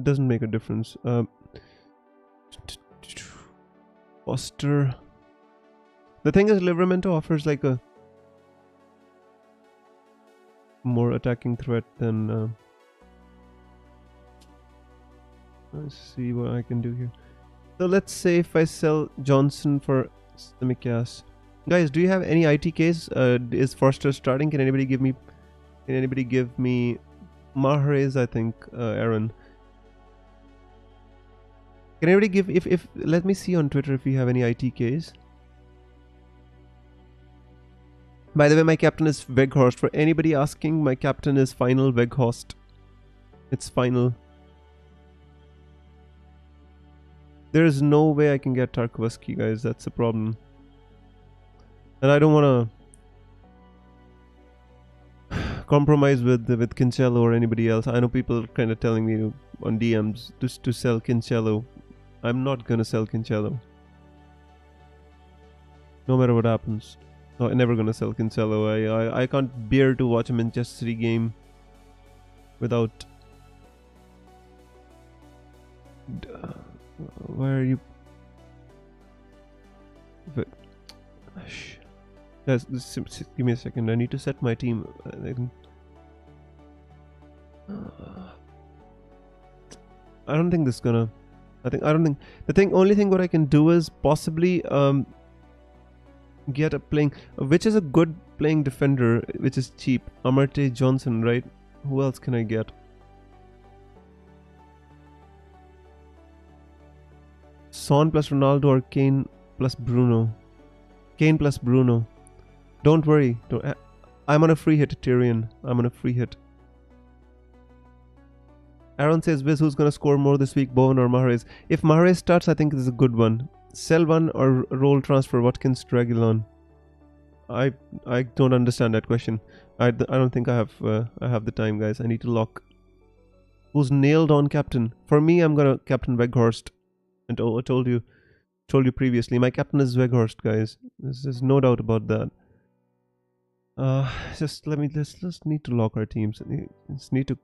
Doesn't make a difference. Foster. The thing is, Livramento offers like a more attacking threat than. Let's see what I can do here. So let's say if I sell Johnson for Simicast. Guys, do you have any ITKs? Is Forster starting? Can anybody give me Mahrez? I think Aaron. Can anybody give if let me see on Twitter if you have any ITKs. By the way, my captain is Weghorst. For anybody asking, my captain is final Weghorst. It's final. There is no way I can get Tarkovsky, guys. That's the problem. And I don't want to compromise with Cancelo or anybody else. I know people are kind of telling me on DMs just to sell Cancelo. I'm not going to sell Cancelo. No matter what happens. No, I'm never going to sell Cancelo. I can't bear to watch a Manchester City game without... Where are you? Guys, give me a second. I need to set my team. I don't think this is gonna. I don't think the only thing what I can do is possibly get a playing, which is a good playing defender, which is cheap. Amartey Johnson, right? Who else can I get? Son plus Ronaldo or Kane plus Bruno. Kane plus Bruno. Don't worry. I'm on a free hit, Tyrion. I'm on a free hit. Aaron says, Viz, who's going to score more this week, Bowen or Mahrez? If Mahrez starts, I think this is a good one. Sell one or roll transfer Watkins to Reguilon. I don't understand that question. I don't think I have the time, guys. I need to lock. Who's nailed on captain? For me, I'm going to captain Weghorst. And I told you previously, my captain is Weghorst, guys. There's no doubt about that. Let's need to lock our teams. Just need to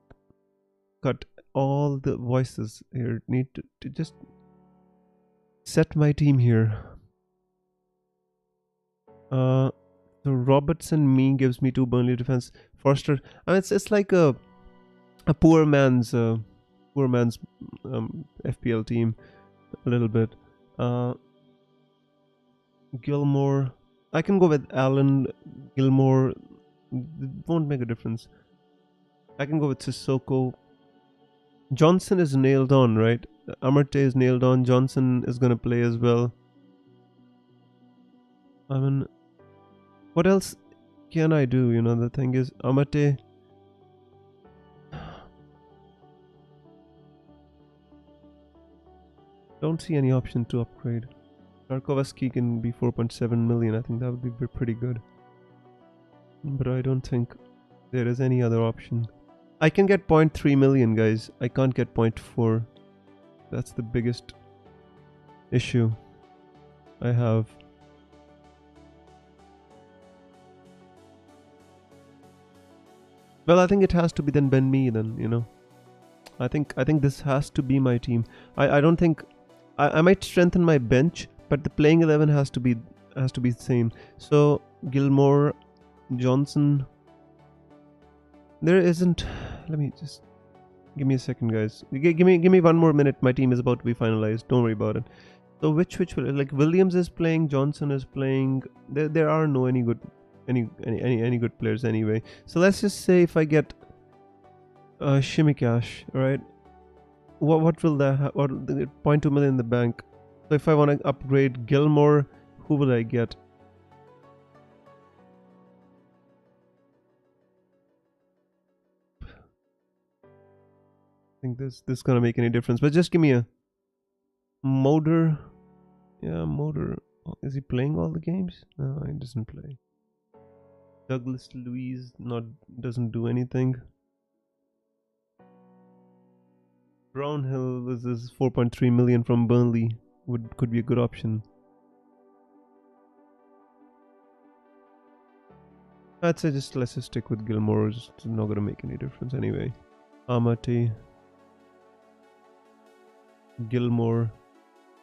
cut all the voices here. Need to just set my team here. So Robertson me gives me 2 Burnley defense. Forster, it's like a a poor man's FPL team a little bit. Gilmore. I can go with Allen. Gilmore. It won't make a difference. I can go with Sissoko. Johnson is nailed on, right? Amarte is nailed on. Johnson is gonna play as well. I mean, what else can I do? You know, the thing is, Amate. Don't see any option to upgrade. Tarkovsky can be 4.7 million. I think that would be pretty good. But I don't think there is any other option. I can get 0.3 million, guys. I can't get 0.4. That's the biggest issue I have. Well, I think it has to be then Ben Mee then, you know. I think this has to be my team. I don't think I might strengthen my bench, but the playing 11 has to be the same. So Gilmore, Johnson. There isn't. Let me just give me a second, guys. Give me 1 more minute. My team is about to be finalized. Don't worry about it. So which like Williams is playing, Johnson is playing. There are no any good players anyway. So let's just say if I get Shimikash, right? What will that have? Or 0.2 million in the bank. So if I want to upgrade Gilmore, who will I get? I think this gonna make any difference. But just give me a Motor. Yeah, Motor. Is he playing all the games? No, he doesn't play. Douglas Luiz doesn't do anything. Brownhill is 4.3 million from Burnley. Could be a good option. I'd say let's just stick with Gilmore. It's not gonna make any difference anyway. Amate, Gilmore.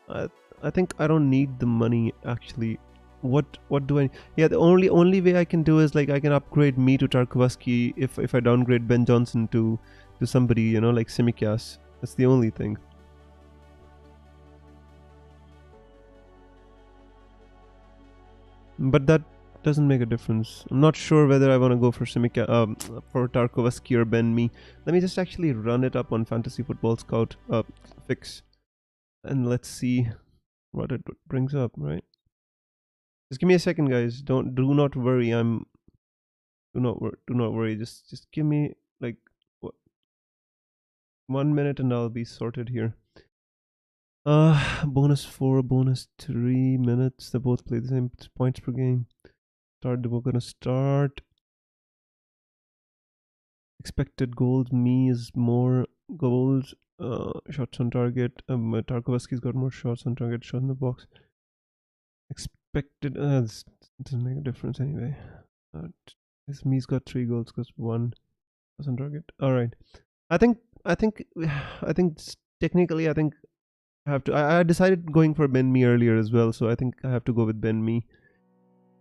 I think I don't need the money actually. What do I? Yeah, the only way I can do is like I can upgrade me to Tarkovsky if I downgrade Ben Johnson to somebody, you know, like Simikas. That's the only thing. But that doesn't make a difference. I'm not sure whether I want to go for for Tarkovsky or Ben Mee. Let me just actually run it up on Fantasy Football Scout fix, and let's see what it brings up. Right. Just give me a second, guys. Do not worry. Do not worry. Just give me like 1 minute and I'll be sorted here. Bonus 4, bonus 3 minutes. They both play the same points per game. We're gonna start. Expected goals. Me is more goals. Shots on target. Tarkovsky's got more shots on target. Shot in the box. Expected. This doesn't make a difference anyway. This Me's got 3 goals because 1 was on target. All right. I think technically I think I have to. I decided going for Ben Mee earlier as well, so I think I have to go with Ben Mee.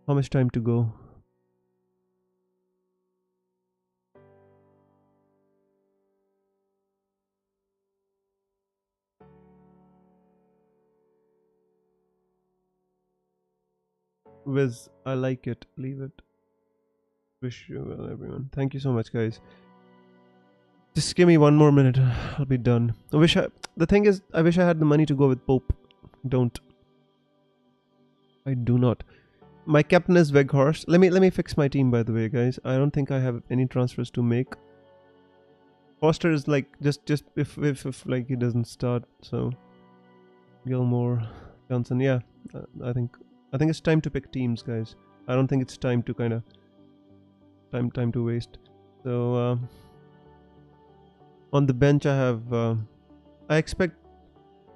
How much time to go? Wiz, I like it. Leave it. Wish you well, everyone. Thank you so much, guys. Just give me 1 more minute. I'll be done. The thing is, I wish I had the money to go with Pope. Don't. I do not. My captain is Weghorst. Let me fix my team, by the way, guys. I don't think I have any transfers to make. Foster is like just if like he doesn't start. So Gilmore, Johnson. Yeah, I think it's time to pick teams, guys. I don't think it's time to kind of time to waste. So on the bench I have. I expect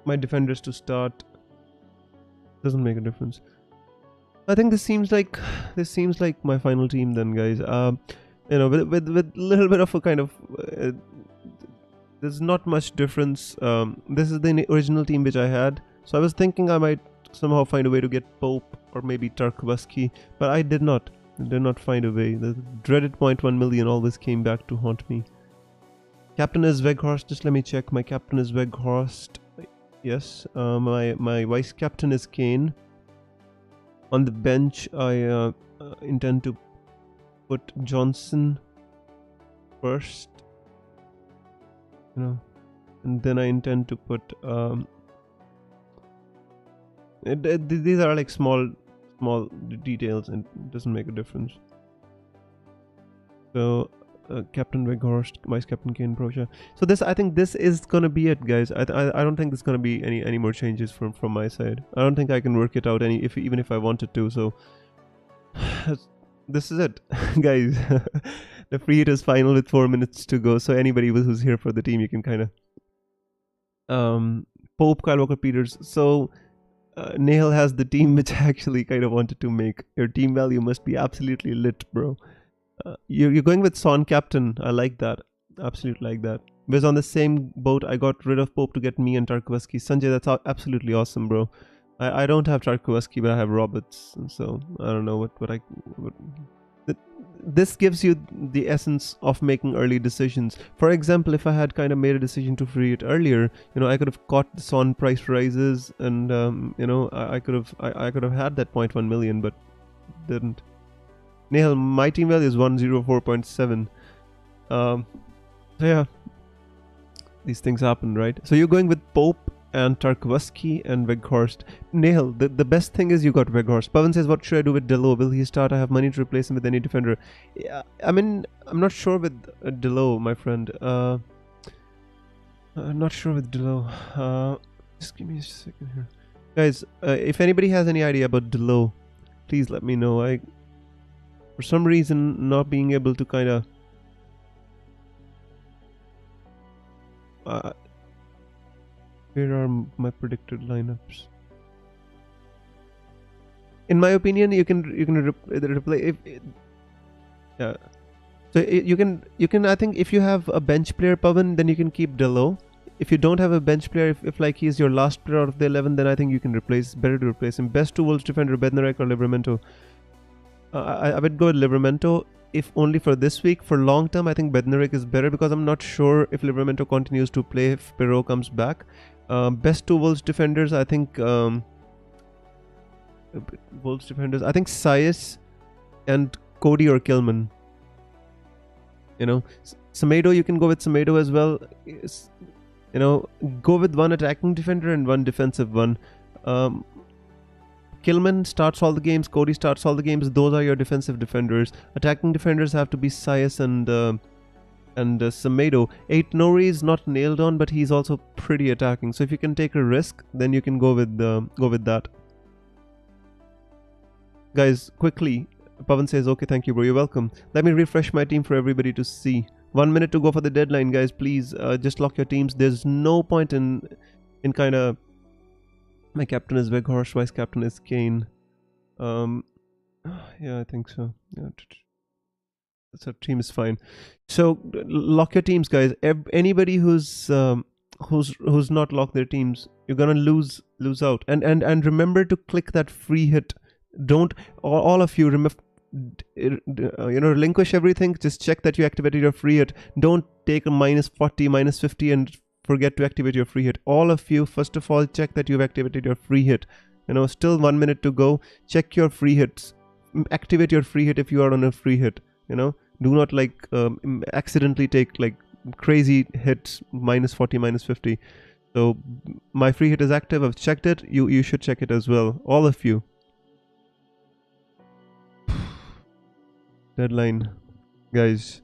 my defenders to start. Doesn't make a difference. I think this seems like my final team then, guys. You know, with a little bit of a kind of there's not much difference. This is the original team which I had, so I was thinking I might somehow find a way to get Pope or maybe Tarkovsky, but I did not. I did not find a way. The dreaded 0.1 million always came back to haunt me. Captain is Weghorst. Just let me check. My captain is Weghorst. Yes. My vice captain is Kane. On the bench, I intend to put Johnson first. You know, and then I intend to put. These are like small details, and it doesn't make a difference. So. Captain Weghorst, Vice Captain Kane, Procha. So I think this is gonna be it, guys. I don't think there's gonna be any more changes from my side. I don't think I can work it out even if I wanted to. So this is it, guys. The free hit is final with 4 minutes to go. So anybody who's here for the team, you can kind of Pope, Kyle Walker Peters. So Nahal has the team which I actually kind of wanted to make. Your team value must be absolutely lit, bro. You're going with Son captain. I like that. Absolutely like that. Because on the same boat, I got rid of Pope to get me and Tarkowski. Sanjay, that's absolutely awesome, bro. I don't have Tarkowski, but I have Roberts. And so I don't know this gives you the essence of making early decisions. For example, if I had kind of made a decision to free it earlier, I could have caught the Son price rises, and I could have had that 0.1 million, but didn't. Nahal, my team value is 104.7. So yeah, these things happen, right? So you're going with Pope and Tarkowski and Weghorst. Nahal, the best thing is you got Weghorst. Pavan says, what should I do with Delo? Will he start? I have money to replace him with any defender. Yeah, I mean, I'm not sure with Delo, my friend. I'm not sure with Delo. Just give me a second here. Guys, if anybody has any idea about Delo, please let me know. For some reason, not being able to kind of where are my predicted lineups? In my opinion, you can replay yeah. So you can I think if you have a bench player, Pavan, then you can keep Delo. If you don't have a bench player, if like he's your last player out of the 11, then I think you can better to replace him. Best 2 Wolves defender, Bednarek or Livramento. I would go with Livramento, if only for this week. For long term, I think Bednarek is better because I'm not sure if Livramento continues to play if Perot comes back. Best 2 Wolves defenders, I think Sias and Cody or Kilman. Semedo, you can go with Semedo as well. Go with one attacking defender and one defensive one. Kilman starts all the games, Cody starts all the games. Those are your defensive defenders. Attacking defenders have to be Sias and Semedo. 8 Nori is not nailed on, but he's also pretty attacking. So if you can take a risk, then you can go with that. Guys, quickly, Pavan says, okay, thank you, bro. You're welcome. Let me refresh my team for everybody to see. 1 minute to go for the deadline, guys. Please, just lock your teams. There's no point in kind of. My captain is Weghorst, vice captain is Kane. Yeah, I think so. Yeah, so team is fine. So lock your teams, guys. Anybody who's not locked their teams, you're gonna lose out. And remember to click that free hit. Don't all of you relinquish everything. Just check that you activated your free hit. Don't take a -40, -50 and forget to activate your free hit. All of you, first of all, check that you've activated your free hit. Still 1 minute to go. Check your free hits. Activate your free hit if you are on a free hit. Do not accidentally take like crazy hits, -40, -50. So my free hit is active. I've checked it. You should check it as well. All of you. Deadline, guys.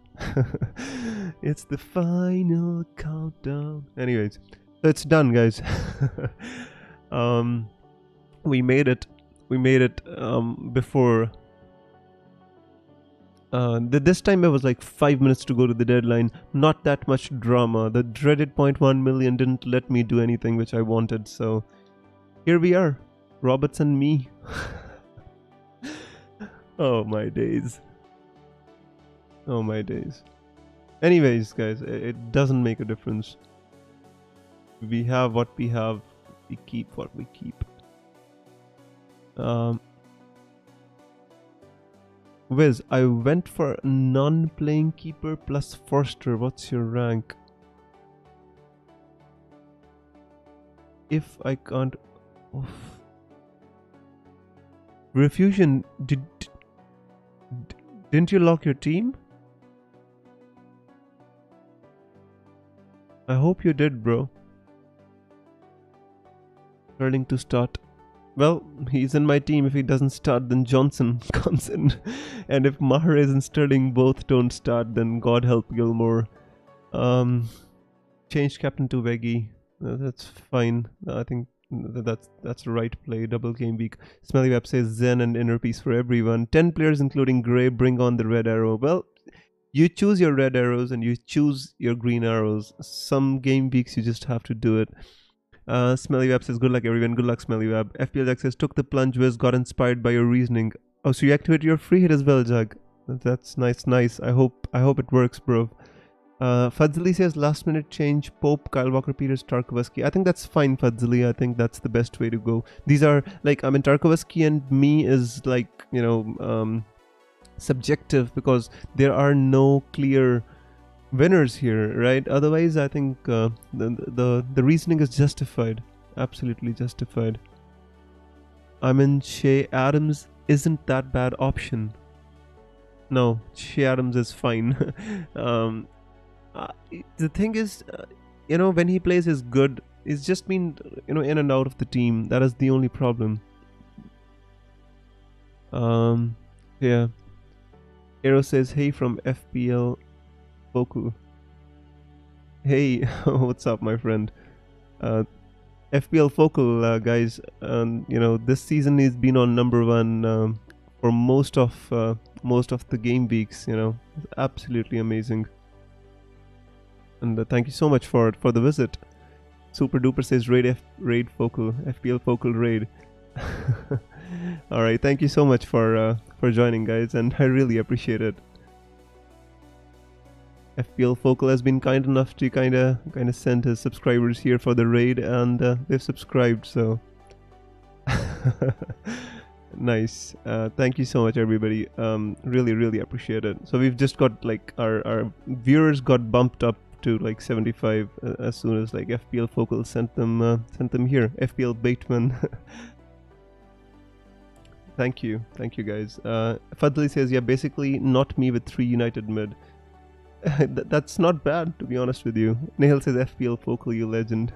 It's the final countdown. Anyways, so it's done, guys. We made it. Before. This time it was like 5 minutes to go to the deadline. Not that much drama. The dreaded 0.1 million didn't let me do anything which I wanted. So here we are, Roberts and me. Oh my days. Anyways, guys, it doesn't make a difference. We have what we have. We keep what we keep. Wiz, I went for non-playing keeper plus Forster. What's your rank? if I can't... Oof. Refusion, didn't you lock your team? I hope you did, bro. Sterling to start. Well, he's in my team. If he doesn't start, then Johnson comes in. And if Mahrez and Sterling both don't start, then God help Gilmore. Change captain to Veggie. That's fine. I think that's the right play. Double game week. Smelly Web says Zen and inner peace for everyone. 10 players including Gray. Bring on the red arrow. Well, you choose your red arrows and you choose your green arrows. Some game weeks you just have to do it. Smelly Web says good luck everyone. Good luck Smelly Web. FPL Jack says took the plunge, Wiz, got inspired by your reasoning. Oh, so you activate your free hit as well, Jag. That's nice. I hope it works, bro. Fadzili says last minute change, Pope, Kyle Walker Peters, Tarkovsky. I think that's fine, Fadzili. I think that's the best way to go. These are like, I mean, Tarkovsky and me is like, you know, subjective because there are no clear winners here, right? Otherwise, I think the reasoning is justified, absolutely justified. I mean, Shea Adams isn't that bad option. No, Shea Adams is fine. The thing is, you know, when he plays is good. It's just been, you know, in and out of the team. That is the only problem. Yeah. Aero says, hey from FPL Focal. Hey, what's up, my friend? FPL Focal, guys. You know, this season he's been on #1 for most of the game weeks. You know, it's absolutely amazing. And thank you so much for the visit. Super Duper says raid Focal, FPL Focal raid. All right, thank you so much for joining, guys, and I really appreciate it. FPL Focal has been kind enough to kind of send his subscribers here for the raid, and they've subscribed. So nice. Thank you so much, everybody. Really appreciate it. So we've just got like our viewers got bumped up to like 75 as soon as like FPL Focal sent them here. FPL Bateman. Thank you guys. Fadli says, yeah, basically not me with 3 United mid. That's not bad, to be honest with you. Nahil says FPL Focal, you legend.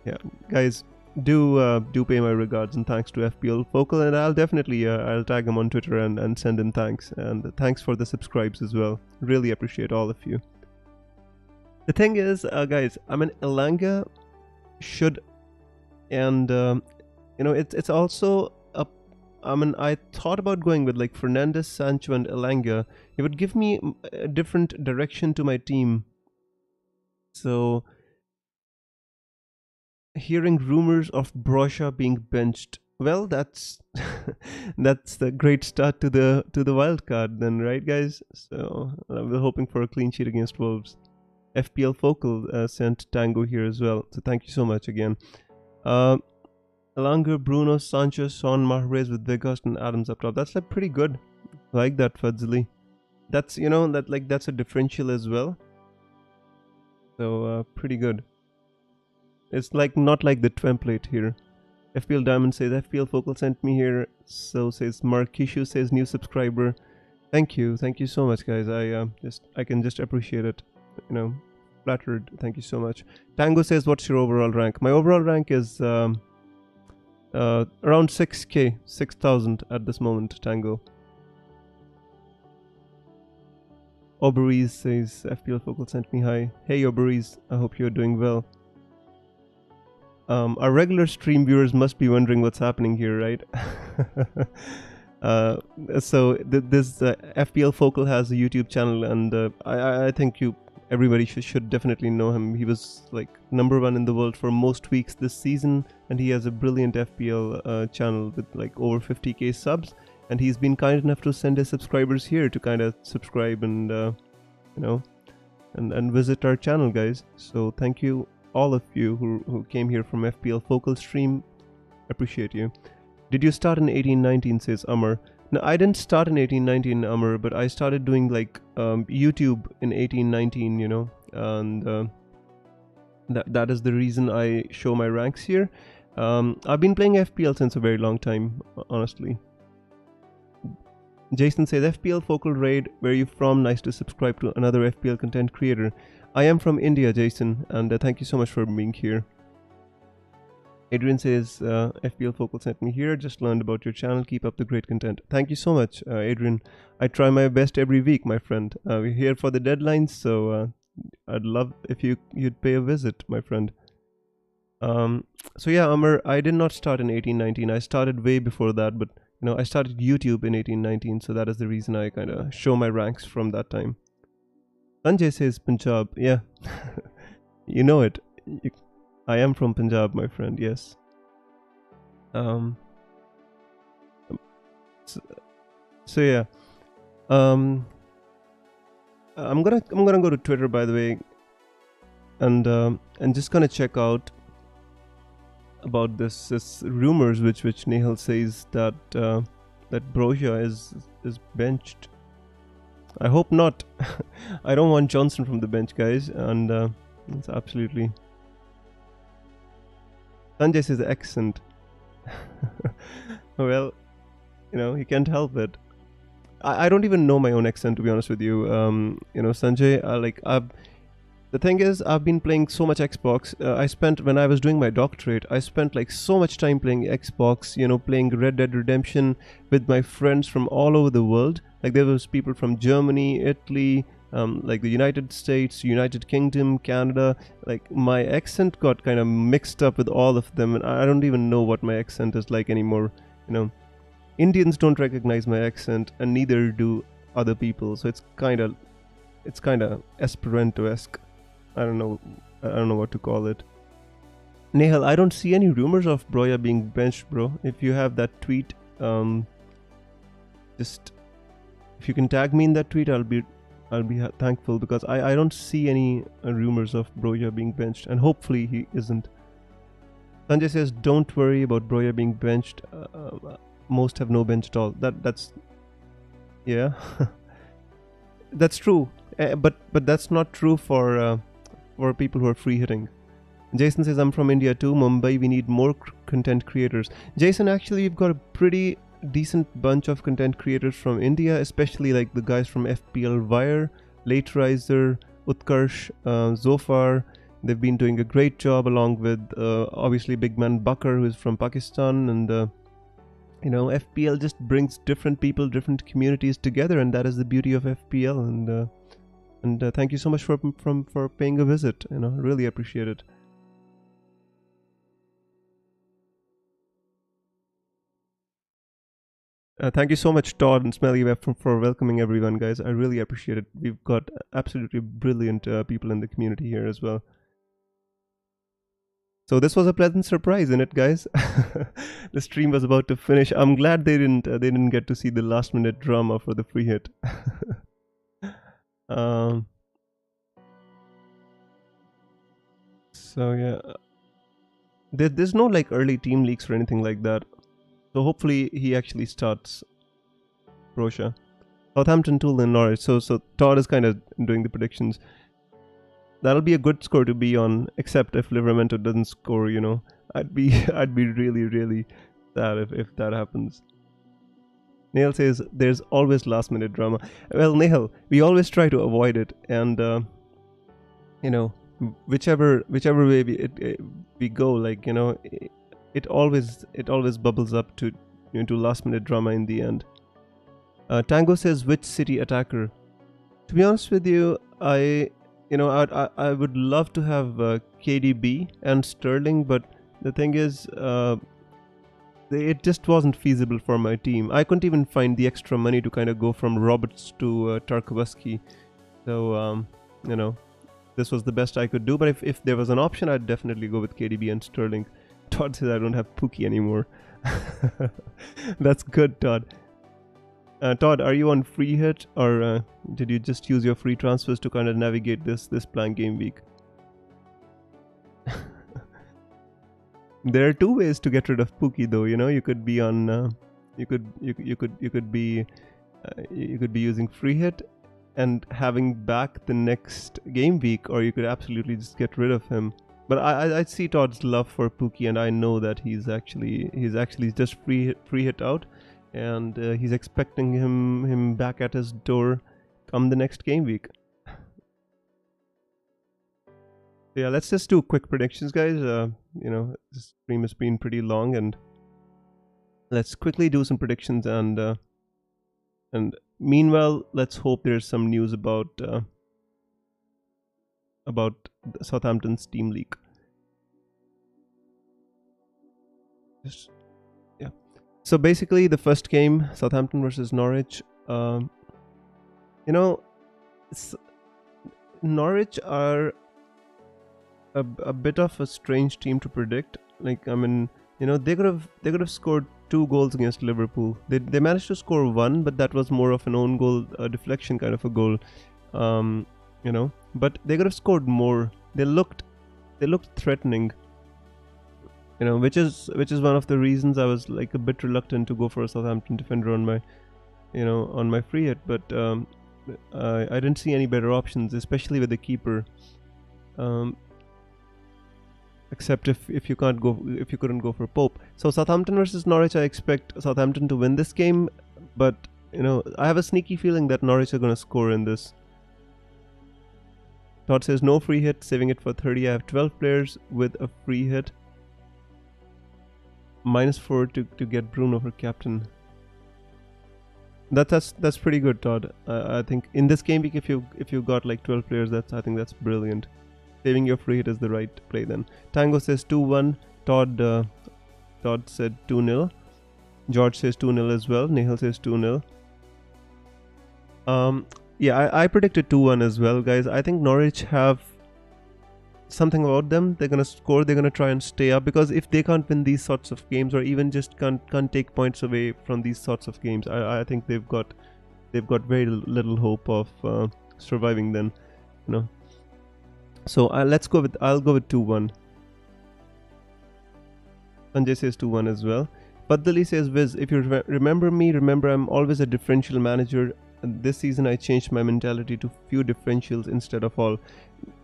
Yeah, guys, do pay my regards and thanks to FPL Focal, and I'll definitely I'll tag him on Twitter and send him thanks, and thanks for the subscribes as well. Really appreciate all of you. The thing is, guys, I mean, Elanga should, and you know, it's also a, I mean, I thought about going with like Fernandes, Sancho, and Elanga. It would give me a different direction to my team. So, hearing rumors of Brocha being benched, well, that's that's the great start to the wildcard, then, right, guys? So we're hoping for a clean sheet against Wolves. FPL Focal sent Tango here as well, so thank you so much again. Elanga, Bruno, Sanchez, Son, Mahrez with Vegas and Adams up top. That's like pretty good. I like that, Fadzli. That's, you know, that like that's a differential as well. So pretty good. It's like not like the template here. FPL Diamond says FPL Focal sent me here. So says Markishu says new subscriber. Thank you so much, guys. I can just appreciate it. You know, flattered. Thank you so much. Tango says, what's your overall rank? My overall rank is around 6k, 6,000 at this moment, Tango. Oberies says FPL Focal sent me hi. Hey Oberies, I hope you're doing well. Our regular stream viewers must be wondering what's happening here, right? So this FPL Focal has a YouTube channel, and I think everybody should definitely know him. He was like #1 in the world for most weeks this season, and he has a brilliant FPL channel with like over 50k subs, and he's been kind enough to send his subscribers here to kind of subscribe and you know, and visit our channel, guys. So thank you all of you who came here from FPL Focal stream. Appreciate you. Did you start in 1819, says Amar. No, I didn't start in 1819, Amar, but I started doing like YouTube in 1819, you know, and That is the reason I show my ranks here. I've been playing FPL since a very long time, honestly. Jason says, FPL Focal Raid, where are you from? Nice to subscribe to another FPL content creator. I am from India, Jason, and thank you so much for being here. Adrian says, FPL Focal sent me here, just learned about your channel, keep up the great content. Thank you so much, Adrian. I try my best every week, my friend. We're here for the deadlines, so I'd love if you'd pay a visit, my friend. So yeah, Amar, I did not start in 1819. I started way before that, but I started YouTube in 1819, so that is the reason I kind of show my ranks from that time. Sanjay says Punjab. Yeah, you know it. I am from Punjab, my friend. Yes. So yeah. I'm gonna go to Twitter, by the way, and just gonna check out about this rumors which Nehal says that that Broja is benched. I hope not. I don't want Johnson from the bench, guys, and it's absolutely. Sanjay says accent. Well, he can't help it. I don't even know my own accent, to be honest with you. Sanjay, the thing is, I've been playing so much Xbox. When I was doing my doctorate, I spent like so much time playing Xbox, playing Red Dead Redemption with my friends from all over the world. Like there was people from Germany, Italy, like the United States, United Kingdom, Canada. Like my accent got kind of mixed up with all of them, and I don't even know what my accent is like anymore. Indians don't recognize my accent, and neither do other people. So it's kind of Esperanto-esque. I don't know what to call it. Nehal, I don't see any rumors of Broja being benched, bro. If you have that tweet, just if you can tag me in that tweet, I'll be thankful, because I don't see any rumors of Broja being benched, and hopefully he isn't. Sanjay says, don't worry about Broja being benched. Most have no bench at all. That's yeah. That's true, but that's not true for people who are free hitting. Jason says, I'm from India too, Mumbai. We need more content creators. Jason, actually, we've got a pretty decent bunch of content creators from India, especially like the guys from FPL Wire, Late Riser, Utkarsh, Zofar. They've been doing a great job, along with obviously Big Man Bakar, who is from Pakistan, and FPL just brings different people, different communities together, and that is the beauty of FPL. And thank you so much for paying a visit. Really appreciate it. Thank you so much, Todd and Smelly Web, for welcoming everyone, guys. I really appreciate it. We've got absolutely brilliant people in the community here as well. So this was a pleasant surprise, isn't it, guys? The stream was about to finish. I'm glad they didn't get to see the last minute drama for the free hit. So yeah, there's no like early team leaks or anything like that. So hopefully he actually starts Broja. Southampton, Tool, and Norwich. So Todd is kind of doing the predictions. That'll be a good score to be on, except if Livermento doesn't score. I'd be really, really sad if that happens. Nehal says there's always last minute drama. Well, Nehal, we always try to avoid it, and whichever way we go, like it always bubbles up to last minute drama in the end. Tango says, which city attacker? To be honest with you, I would love to have KDB and Sterling, but the thing is, it just wasn't feasible for my team. I couldn't even find the extra money to kind of go from Roberts to Tarkowski. So this was the best I could do. But if there was an option, I'd definitely go with KDB and Sterling. Todd says I don't have Pookie anymore. That's good, Todd. Todd, are you on free hit, or did you just use your free transfers to kind of navigate this planned game week? There are two ways to get rid of Pookie, though. You could be on, you could be using free hit and having back the next game week, or you could absolutely just get rid of him. But I see Todd's love for Pookie, and I know that he's actually just free hit out, and he's expecting him back at his door come the next game week. Yeah, let's just do quick predictions, guys. This stream has been pretty long, and let's quickly do some predictions, and meanwhile, let's hope there's some news about Southampton's team leak. Yeah. So basically, the first game, Southampton versus Norwich. Norwich are a bit of a strange team to predict. Like, I mean, they could have scored 2 goals against Liverpool. They managed to score 1, but that was more of an own goal deflection kind of a goal. But they could have scored more. They looked threatening. Which is one of the reasons I was like a bit reluctant to go for a Southampton defender on my free hit. But I didn't see any better options, especially with the keeper. Except if you couldn't go for Pope. So Southampton versus Norwich, I expect Southampton to win this game, but I have a sneaky feeling that Norwich are going to score in this. Todd says no free hit, saving it for 30. I have 12 players with a free hit. -4 to get Bruno for captain. That's pretty good, Todd. I think in this game week, if you got like 12 players, I think that's brilliant. Saving your free hit is the right play then. Tango says 2-1. Todd said 2-0. George says 2-0 as well. Nehal says 2-0. Yeah, I predicted 2-1 as well, guys. I think Norwich have something about them. They're gonna score. They're gonna try and stay up, because if they can't win these sorts of games, or even just can't take points away from these sorts of games, I think they've got very little hope of surviving then. So I'll go with 2-1. Sanjay says 2-1 as well. Padali says, Viz, if you remember me, remember I'm always a differential manager. And this season I changed my mentality to few differentials instead of all.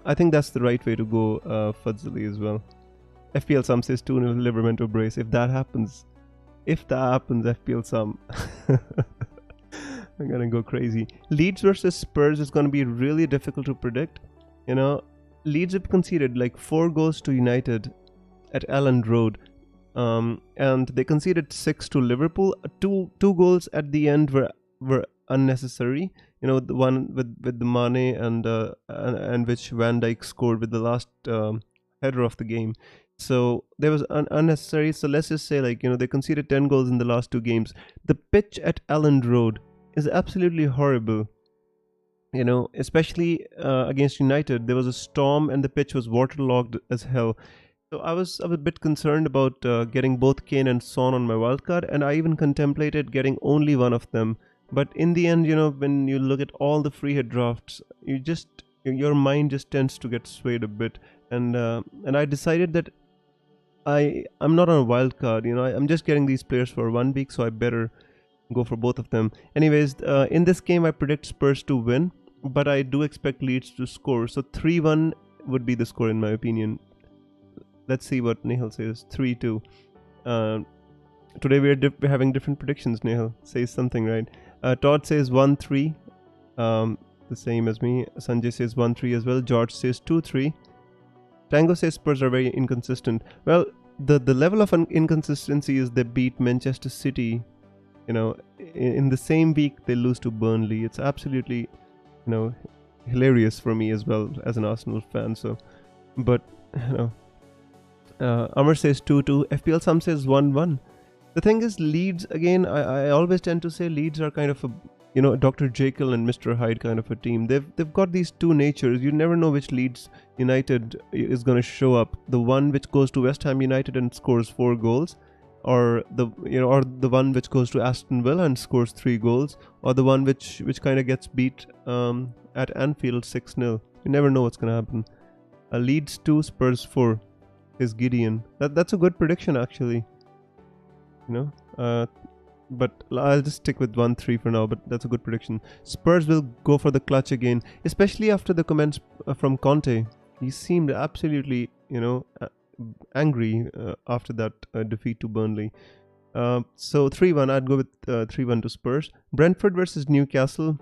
I think that's the right way to go, Fadzali as well. FPL Sam says 2-0 Livermento brace. If that happens, FPL Sam. I'm gonna go crazy. Leeds versus Spurs is gonna be really difficult to predict. Leeds have conceded like 4 goals to United at Elland Road, and they conceded 6 to Liverpool. Two goals at the end were unnecessary. The one with the Mane and which Van Dijk scored with the last header of the game. So there was unnecessary. So let's just say they conceded 10 goals in the last 2 games. The pitch at Elland Road is absolutely horrible. Especially against United, there was a storm and the pitch was waterlogged as hell. So I was a bit concerned about getting both Kane and Son on my wildcard, and I even contemplated getting only one of them. But in the end, when you look at all the free hit drafts, your mind just tends to get swayed a bit, and I decided that I'm not on a wildcard. I'm just getting these players for 1 week, so I better go for both of them. Anyways, in this game I predict Spurs to win, but I do expect Leeds to score. So 3-1 would be the score in my opinion. Let's see what Nehal says. 3-2. Today we're having different predictions. Nehal says something, right? Todd says 1-3, the same as me. Sanjay says 1-3 as well. George says 2-3. Tango says Spurs are very inconsistent. Well, the level of inconsistency is they beat Manchester City. In the same week they lose to Burnley. It's absolutely, hilarious for me as well as an Arsenal fan. So, but Amar says 2-2. FPL Sam says 1-1. The thing is, Leeds, again, I always tend to say Leeds are kind of a, Dr. Jekyll and Mr. Hyde kind of a team. They've got these two natures. You never know which Leeds United is going to show up. The one which goes to West Ham United and scores 4 goals, or the one which goes to Aston Villa and scores 3 goals, or the one which kind of gets beat at Anfield 6-0. You never know what's going to happen. Leeds 2, Spurs 4 is Gideon. That's a good prediction actually. But I'll just stick with 1-3 for now, but that's a good prediction. Spurs will go for the clutch again, especially after the comments from Conte. He seemed absolutely angry after that defeat to Burnley. So 3-1, I'd go with 3-1 to Spurs. Brentford versus Newcastle.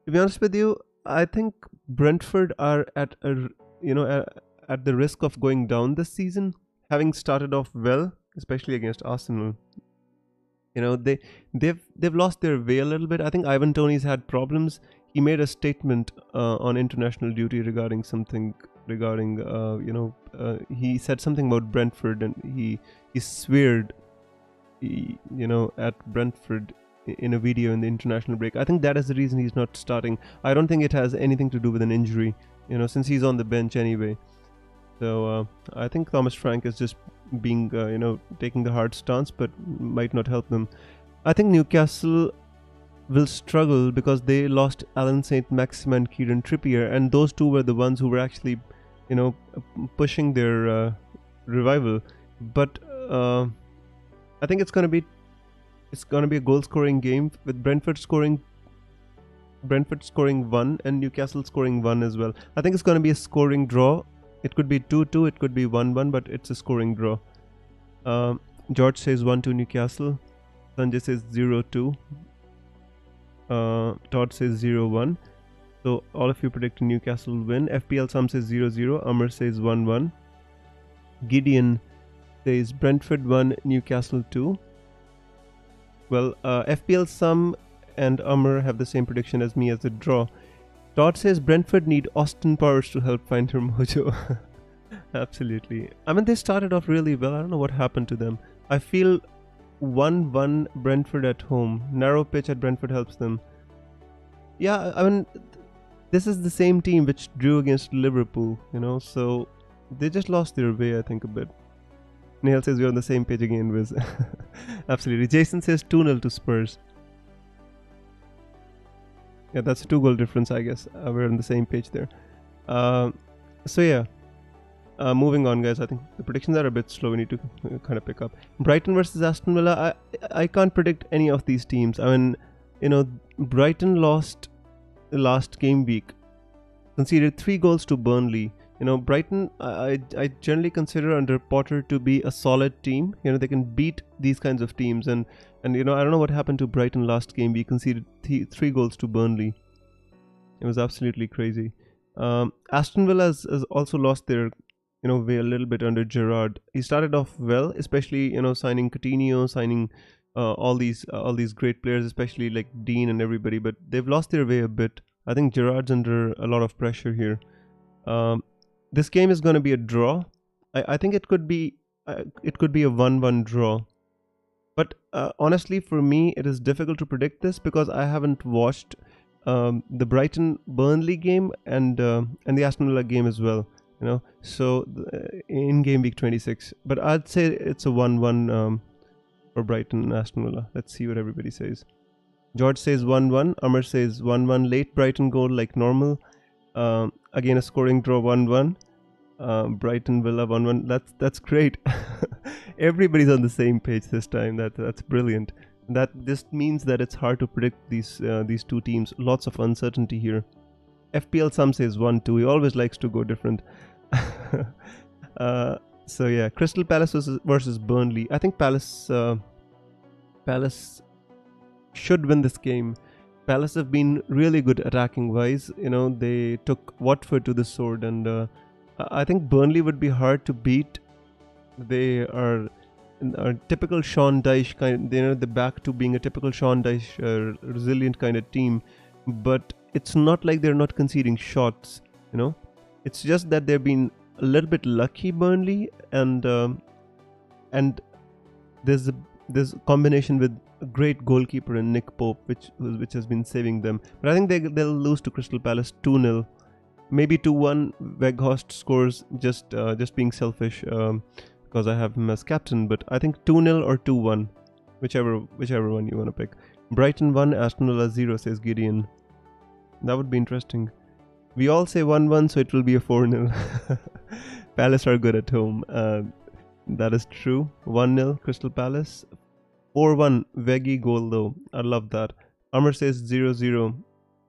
To be honest with you, I think Brentford are at the risk of going down this season, having started off well, especially against Arsenal. They've lost their way a little bit. I think Ivan Toney's had problems. He made a statement on international duty regarding something he said something about Brentford, and he sweared at Brentford in a video in the international break. I think that is the reason he's not starting. I don't think it has anything to do with an injury, since he's on the bench anyway. So I think Thomas Frank is just being taking the hard stance, but might not help them. I think Newcastle will struggle because they lost Alan St. Maximin and Kieran Trippier, and those two were the ones who were actually pushing their revival. But I think it's gonna be a goal scoring game, with Brentford scoring 1 and Newcastle scoring 1 as well. I think it's gonna be a scoring draw. It could be 2-2, it could be 1-1, but it's a scoring draw. George says 1-2 Newcastle. Sanjay says 0-2. Todd says 0-1. So all of you predict Newcastle win. FPL Sam says 0-0. Amr says 1-1. Gideon says Brentford 1, Newcastle 2. Well, FPL Sam and Amr have the same prediction as me as a draw. Todd says Brentford need Austin Powers to help find their mojo. Absolutely. I mean, they started off really well. I don't know what happened to them. I feel 1-1 Brentford at home. Narrow pitch at Brentford helps them. Yeah, I mean, this is the same team which drew against Liverpool, so they just lost their way, I think, a bit. Neil says we're on the same page again, Wiz. Absolutely. Jason says 2-0 to Spurs. Yeah, that's a 2-goal difference, I guess. We're on the same page there. So yeah, moving on, guys. I think the predictions are a bit slow. We need to kind of pick up. Brighton versus Aston Villa. I can't predict any of these teams. I mean, Brighton lost the last game week, conceded 3 goals to Burnley. Brighton, I generally consider under Potter to be a solid team. They can beat these kinds of teams, and I don't know what happened to Brighton last game. We conceded 3 goals to Burnley. It was absolutely crazy. Aston Villa has also lost their way a little bit under Gerrard. He started off well, especially signing Coutinho, signing all these great players, especially like Dean and everybody. But they've lost their way a bit. I think Gerrard's under a lot of pressure here. This game is going to be a draw. I think it could be a 1-1 draw. But honestly, for me, it is difficult to predict this because I haven't watched the Brighton Burnley game and the Aston Villa game as well. So in Gameweek 26. But I'd say it's a 1-1 for Brighton and Aston Villa. Let's see what everybody says. George says 1-1. Amr says 1-1. Late Brighton goal like normal. Again, a scoring draw 1-1. Brighton Villa 1-1. That's great. Everybody's on the same page this time. That's brilliant. That just means that it's hard to predict these two teams. Lots of uncertainty here. FPL Sam says 1-2. He always likes to go different. So yeah, Crystal Palace versus Burnley. I think Palace should win this game. Palace have been really good attacking wise. They took Watford to the sword, and I think Burnley would be hard to beat. They are typical Sean Dyche kind. They're back to being a typical Sean Dyche resilient kind of team, but it's not like they're not conceding shots. It's just that they've been a little bit lucky, Burnley, and there's a combination with a great goalkeeper in Nick Pope, which has been saving them. But I think they'll lose to Crystal Palace 2-0, maybe 2-1. Weghorst scores, just being selfish because I have him as captain. But I think 2-0 or 2-1, whichever one you want to pick. Brighton 1, Aston Villa 0, says Gideon. That would be interesting. We all say 1-1, so it will be a 4-0. Palace are good at home. That is true. 1-0 Crystal Palace. 4-1 Veggie goal though. I love that. Amr says 0-0.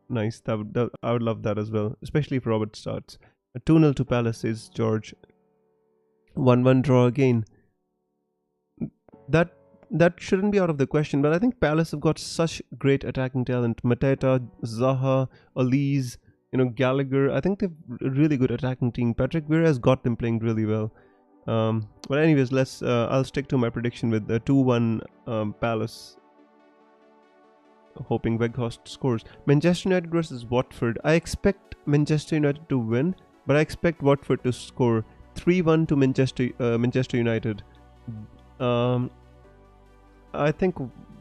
Nice. I would love that as well, especially if Robert starts. 2-0 to Palace, says George. 1-1 draw again. That shouldn't be out of the question, but I think Palace have got such great attacking talent. Mateta, Zaha, Elise, Gallagher. I think they've a really good attacking team. Patrick Vieira has got them playing really well. But anyways, I'll stick to my prediction with the 2-1 Palace, hoping Weghorst scores. Manchester United versus Watford. I expect Manchester United to win, but I expect Watford to score 3-1 to Manchester United. I think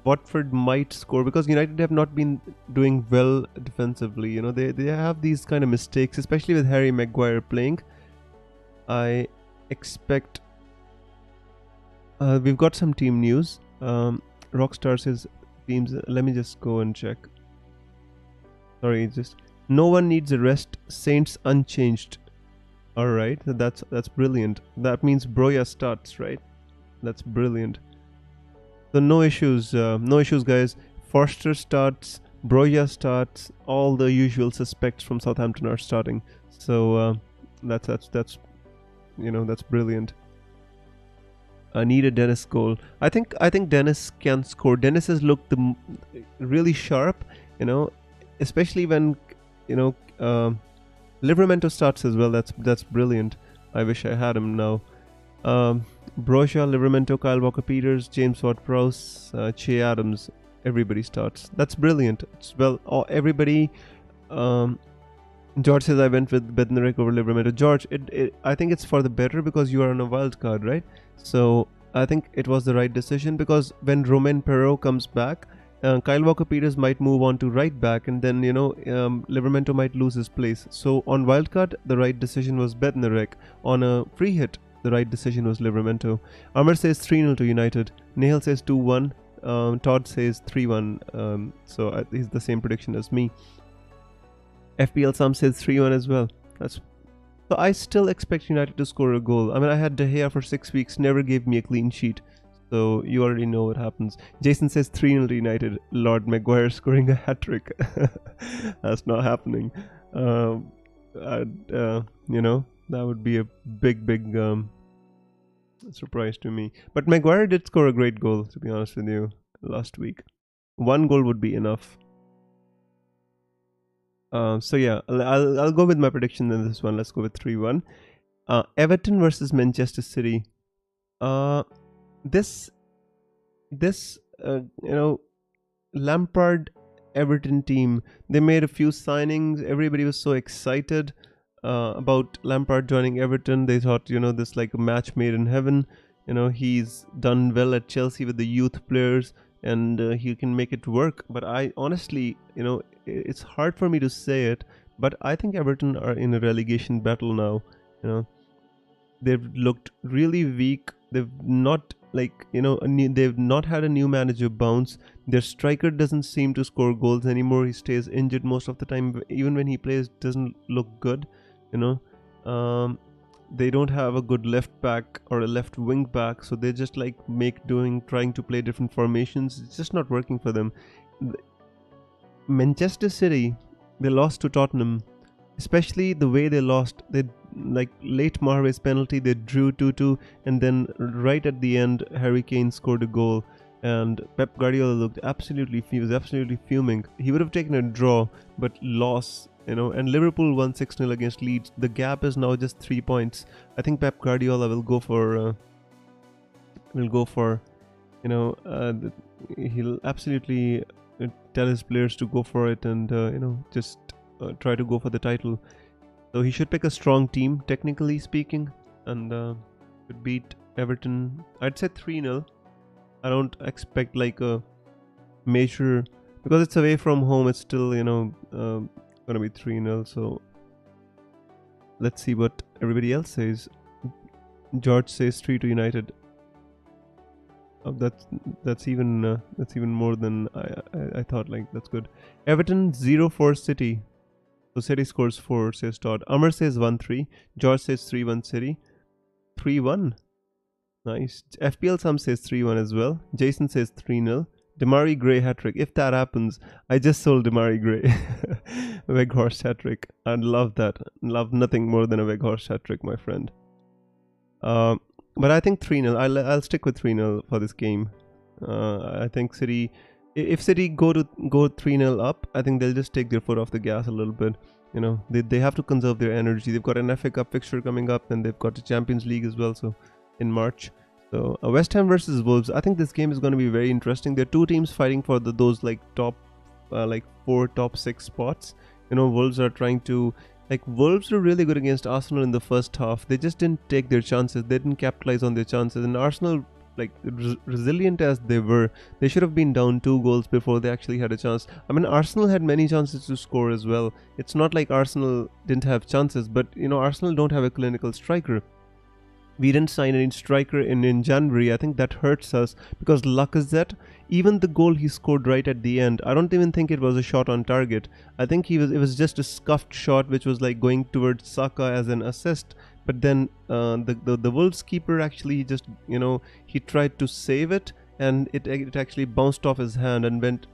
Watford might score because United have not been doing well defensively. They have these kind of mistakes, especially with Harry Maguire playing. I expect. We've got some team news. Rockstar says teams. Let me just go and check. Sorry, no one needs a rest. Saints unchanged. All right, that's brilliant. That means Broja starts, right? That's brilliant. So no issues, guys. Forster starts, Broja starts. All the usual suspects from Southampton are starting. So that's brilliant. I need a Dennis goal. I think Dennis can score. Dennis has looked really sharp, especially when Livramento starts as well. That's brilliant. I wish I had him now. Broja, Livramento, Kyle Walker-Peters, James Ward-Prowse, Che Adams. Everybody starts. That's brilliant. Everybody. George says I went with Bednarek over Livramento. George, I think it's for the better because you are on a wild card, right? So I think it was the right decision because when Romain Perrault comes back, Kyle Walker-Peters might move on to right back, and then Livramento might lose his place. So on wildcard, the right decision was Bednarek. On a free hit, the right decision was Livramento. Amar says 3-0 to United. Nihal says 2-1. Todd says 3-1. So he's the same prediction as me. FPL Sam says 3-1 as well. So I still expect United to score a goal. I mean, I had De Gea for 6 weeks, never gave me a clean sheet. So you already know what happens. Jason says 3-0 to United. Lord Maguire scoring a hat-trick. That's not happening. That would be a big surprise to me. But Maguire did score a great goal, to be honest with you, last week. 1 goal would be enough. So yeah, I'll go with my prediction in this one. Let's go with 3-1. Everton versus Manchester City. This Lampard Everton team, they made a few signings. Everybody was so excited about Lampard joining Everton. They thought, this like a match made in heaven. He's done well at Chelsea with the youth players, and he can make it work. But I honestly, it's hard for me to say it, but I think Everton are in a relegation battle now. They've looked really weak. They've not they've not had a new manager bounce. Their striker doesn't seem to score goals anymore. He stays injured most of the time. Even when he plays, doesn't look good. They don't have a good left back or a left wing back, so they just trying to play different formations. It's just not working for them. Manchester City, they lost to Tottenham, especially the way they lost. They late Mahrez's penalty, they drew 2-2, and then right at the end, Harry Kane scored a goal, and Pep Guardiola he was absolutely fuming. He would have taken a draw, but loss. And Liverpool won 6-0 against Leeds. The gap is now just 3 points. I think Pep Guardiola will go for. He'll absolutely tell his players to go for it, and just try to go for the title. So he should pick a strong team, technically speaking, and could beat Everton. I'd say 3-0. I don't expect a major, because it's away from home. It's still gonna be 3-0. So let's see what everybody else says. George says 3 to United. That's even more than I thought. That's good. Everton 0-4 City. So City scores 4, says Todd. Amar says 1-3. George says 3-1 City. 3-1. Nice. FPL Sam says 3-1 as well. Jason says 3-0. Damari Gray hat-trick. If that happens, I just sold Damari Gray. Weghorst hat-trick. I'd love that. Love nothing more than a Weghorst hat-trick, my friend. But I think 3-0. I'll stick with 3-0 for this game. I think City, if City go 3-0 up, I think they'll just take their foot off the gas a little bit. You know, they have to conserve their energy. They've got an FA Cup fixture coming up, and they've got the Champions League as well. So in March. So West Ham versus Wolves. I think this game is going to be very interesting. There are two teams fighting for those like top, like 4 top 6 spots. You know, Wolves are trying to. Like, Wolves were really good against Arsenal in the first half. They just didn't take their chances. They didn't capitalize on their chances. And Arsenal, like, resilient as they were, they should have been down 2 goals before they actually had a chance. I mean, Arsenal had many chances to score as well. It's not like Arsenal didn't have chances, but, you know, Arsenal don't have a clinical striker. We didn't sign any striker in January. I think that hurts us because Lacazette, even the goal he scored right at the end, I don't even think it was a shot on target. I think it was just a scuffed shot which was like going towards Saka as an assist. But then the Wolves keeper actually just, you know, he tried to save it, and it actually bounced off his hand and went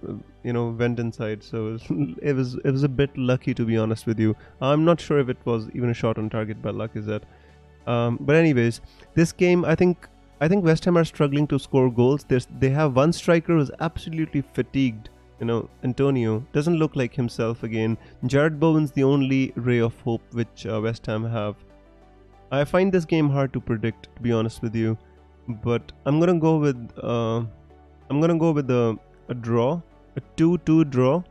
inside. So it was a bit lucky, to be honest with you. I'm not sure if it was even a shot on target by Lacazette. But anyways, this game, I think West Ham are struggling to score goals. They have one striker who's absolutely fatigued. You know, Antonio doesn't look like himself again. Jared Bowen's the only ray of hope which West Ham have. I find this game hard to predict, to be honest with you, but I'm gonna go with a draw, a 2-2 draw,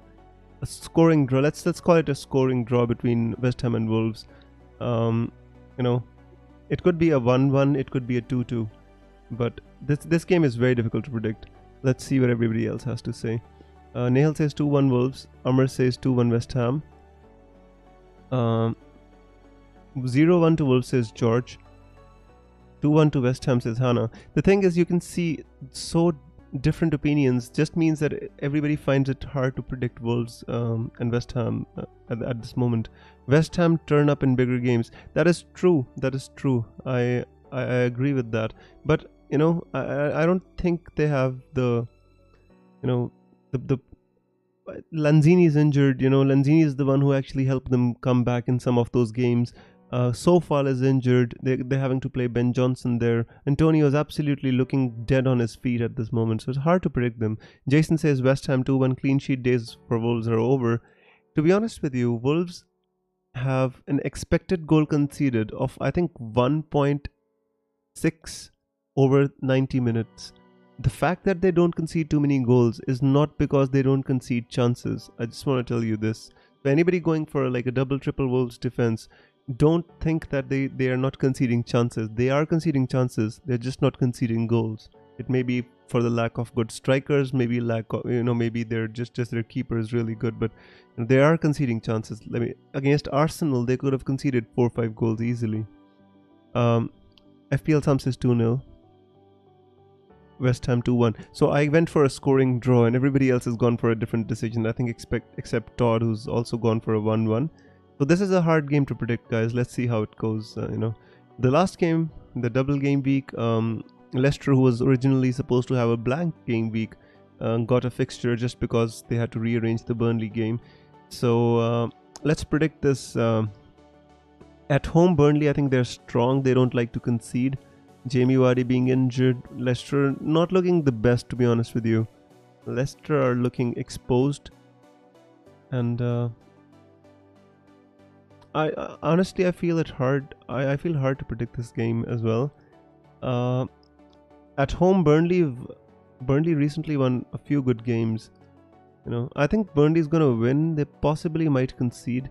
a scoring draw. Let's call it a scoring draw between West Ham and Wolves. You know. It could be a 1-1, it could be a 2-2, but this game is very difficult to predict. Let's see what everybody else has to say. Nahal says 2-1 Wolves, Amr says 2-1 West Ham. 0-1 to Wolves says George. 2-1 to West Ham says Hannah. The thing is, you can see so different opinions just means that everybody finds it hard to predict Wolves and West Ham at this moment. West Ham turn up in bigger games. That is true. I agree with that. But you know, I don't think they have the Lanzini is injured. You know, Lanzini is the one who actually helped them come back in some of those games. Sofal is injured. They're having to play Ben Johnson there. Antonio is absolutely looking dead on his feet at this moment, so it's hard to predict them. Jason says West Ham 2-1 clean sheet days for Wolves are over. To be honest with you, Wolves have an expected goal conceded of, I think, 1.6 over 90 minutes. The fact that they don't concede too many goals is not because they don't concede chances. I just want to tell you this. For anybody going for like a double triple Wolves defense, don't think that they are not conceding chances. They are conceding chances. They're just not conceding goals. It may be for the lack of good strikers, maybe maybe they're just their keeper is really good, but they are conceding chances. Against Arsenal, they could have conceded 4 or 5 goals easily. FPL Sam says 2-0. West Ham 2-1. So I went for a scoring draw, and everybody else has gone for a different decision. I think except Todd, who's also gone for a 1-1. So this is a hard game to predict, guys. Let's see how it goes. The last game, the double game week, Leicester, who was originally supposed to have a blank game week, got a fixture just because they had to rearrange the Burnley game. So let's predict this. At home, Burnley, I think they're strong. They don't like to concede. Jamie Vardy being injured. Leicester not looking the best, to be honest with you. Leicester are looking exposed. And I honestly, I feel it hard. I feel hard to predict this game as well. At home, Burnley recently won a few good games. I think Burnley's gonna win. They possibly might concede.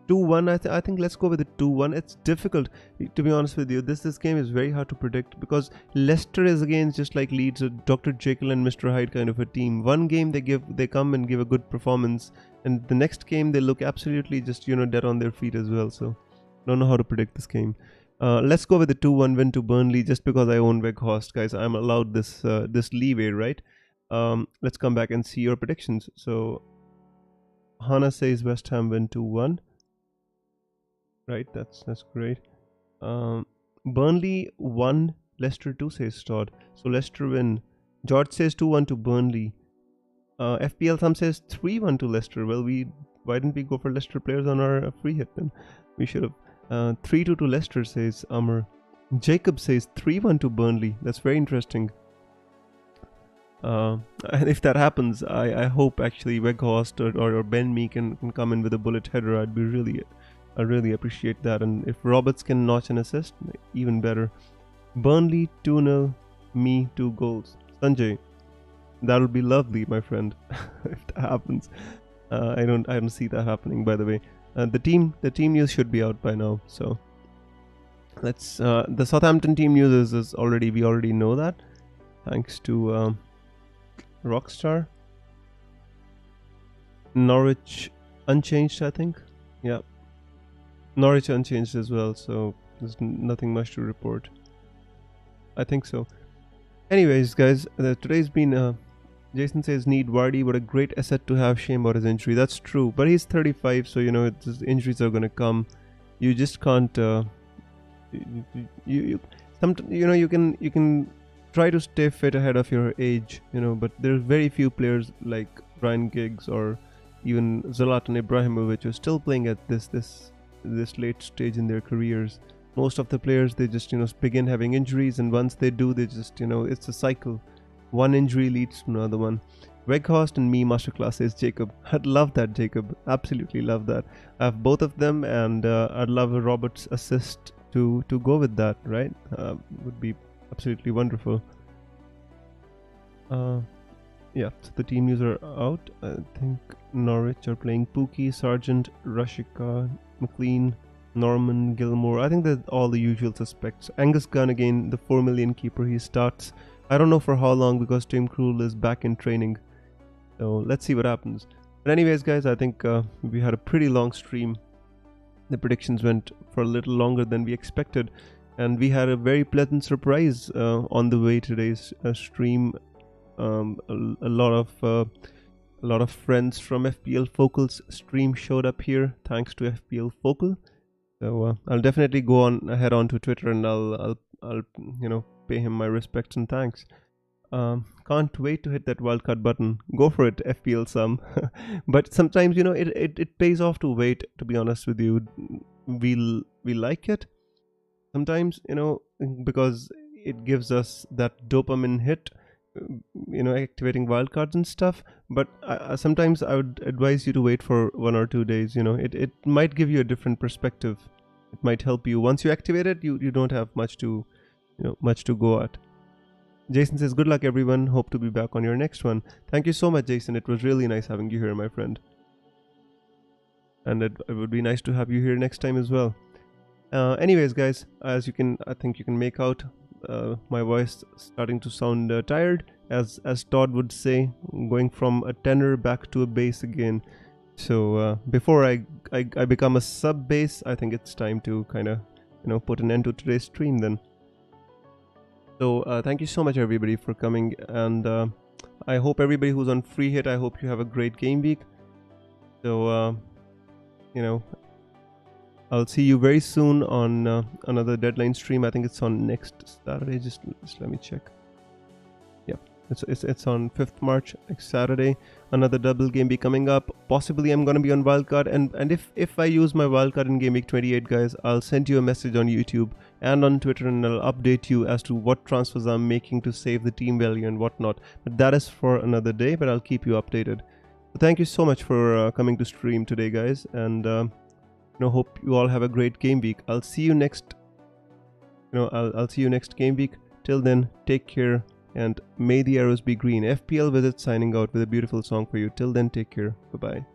2-1. I think let's go with the 2-1. It's difficult, to be honest with you. This game is very hard to predict because Leicester is again just like Leeds, a Dr. Jekyll and Mr. Hyde kind of a team. One game they come and give a good performance, and the next game they look absolutely just dead on their feet as well. So don't know how to predict this game. Let's go with the 2-1 win to Burnley just because I own Weghorst, guys. I'm allowed this leeway, right? Let's come back and see your predictions. So Hannah says West Ham win 2-1. Right, that's great. Burnley 1, Leicester 2 says Todd. So Leicester win. George says 2-1 to Burnley. FPL Thumb says 3-1 to Leicester. Well, why didn't we go for Leicester players on our free hit then? We should have. 3-2 to Leicester, says Amr. Jacob says 3-1 to Burnley. That's very interesting. And if that happens, I hope actually Weghorst or Ben Mee can come in with a bullet header. I'd really appreciate that. And if Roberts can notch an assist, even better. Burnley 2-0, Mee 2 goals. Sanjay, that'll be lovely, my friend. If that happens, I don't see that happening. By the way, the team news should be out by now. So let's. The Southampton team news is already, we already know that, thanks to Rockstar. Norwich unchanged, I think. Yeah, Norwich unchanged as well. So there's nothing much to report. I think so. Anyways, guys, today's been. Jason says need Vardy, what a great asset to have. Shame about his injury. That's true, but he's 35, so his injuries are gonna come. You just can't. You can try to stay fit ahead of your age, but there's very few players like Ryan Giggs or even Zlatan Ibrahimovic who are still playing at this late stage in their careers. Most of the players, they just begin having injuries, and once they do, they just it's a cycle. One injury leads to another one. Weghorst and Mee masterclass, says Jacob. I'd love that, Jacob. Absolutely love that. I have both of them, and I'd love a Roberts assist to go with that, right? Would be absolutely wonderful. Yeah, so the team news are out. I think Norwich are playing Pookie, Sargent, Rashika, McLean, Norman, Gilmore. I think they're all the usual suspects. Angus Gunn again, the 4 million keeper. He starts. I don't know for how long, because Tim Krul is back in training. So let's see what happens. But anyways, guys, I think we had a pretty long stream. The predictions went for a little longer than we expected, and we had a very pleasant surprise on the way today's stream. A lot of friends from FPL Focal's stream showed up here, thanks to FPL Focal. So I'll definitely go on to Twitter, and I'll pay him my respects and thanks. Can't wait to hit that wildcard button. Go for it, FPL Sum. But sometimes it pays off to wait. To be honest with you, we like it sometimes, because it gives us that dopamine hit. Activating wildcards and stuff, but sometimes I would advise you to wait for 1 or 2 days. It might give you a different perspective. It might help you. Once you activate it, you don't have much to go at. Jason says good luck everyone, hope to be back on your next one. Think you so much, Jason. It was really nice having you here, my friend, and it would be nice to have you here next time as well. Anyways, guys, I think you can make out, my voice starting to sound tired, as Todd would say, going from a tenor back to a bass again. So before I become a sub bass, I think it's time to kind of put an end to today's stream then. So thank you so much everybody for coming, and I hope everybody who's on free hit, I hope you have a great game week. So I'll see you very soon on another deadline stream. I think it's on next Saturday. Just let me check. Yeah, it's on 5th March, next Saturday. Another double game week coming up. Possibly I'm gonna be on wildcard, and if I use my wildcard in Gameweek 28, guys, I'll send you a message on YouTube and on Twitter, and I'll update you as to what transfers I'm making to save the team value and whatnot. But that is for another day. But I'll keep you updated. So thank you so much for coming to stream today, guys, and hope you all have a great game week. I'll see you next. I'll see you next game week. Till then, take care, and may the arrows be green. FPL Visit signing out with a beautiful song for you. Till then, take care. Bye bye.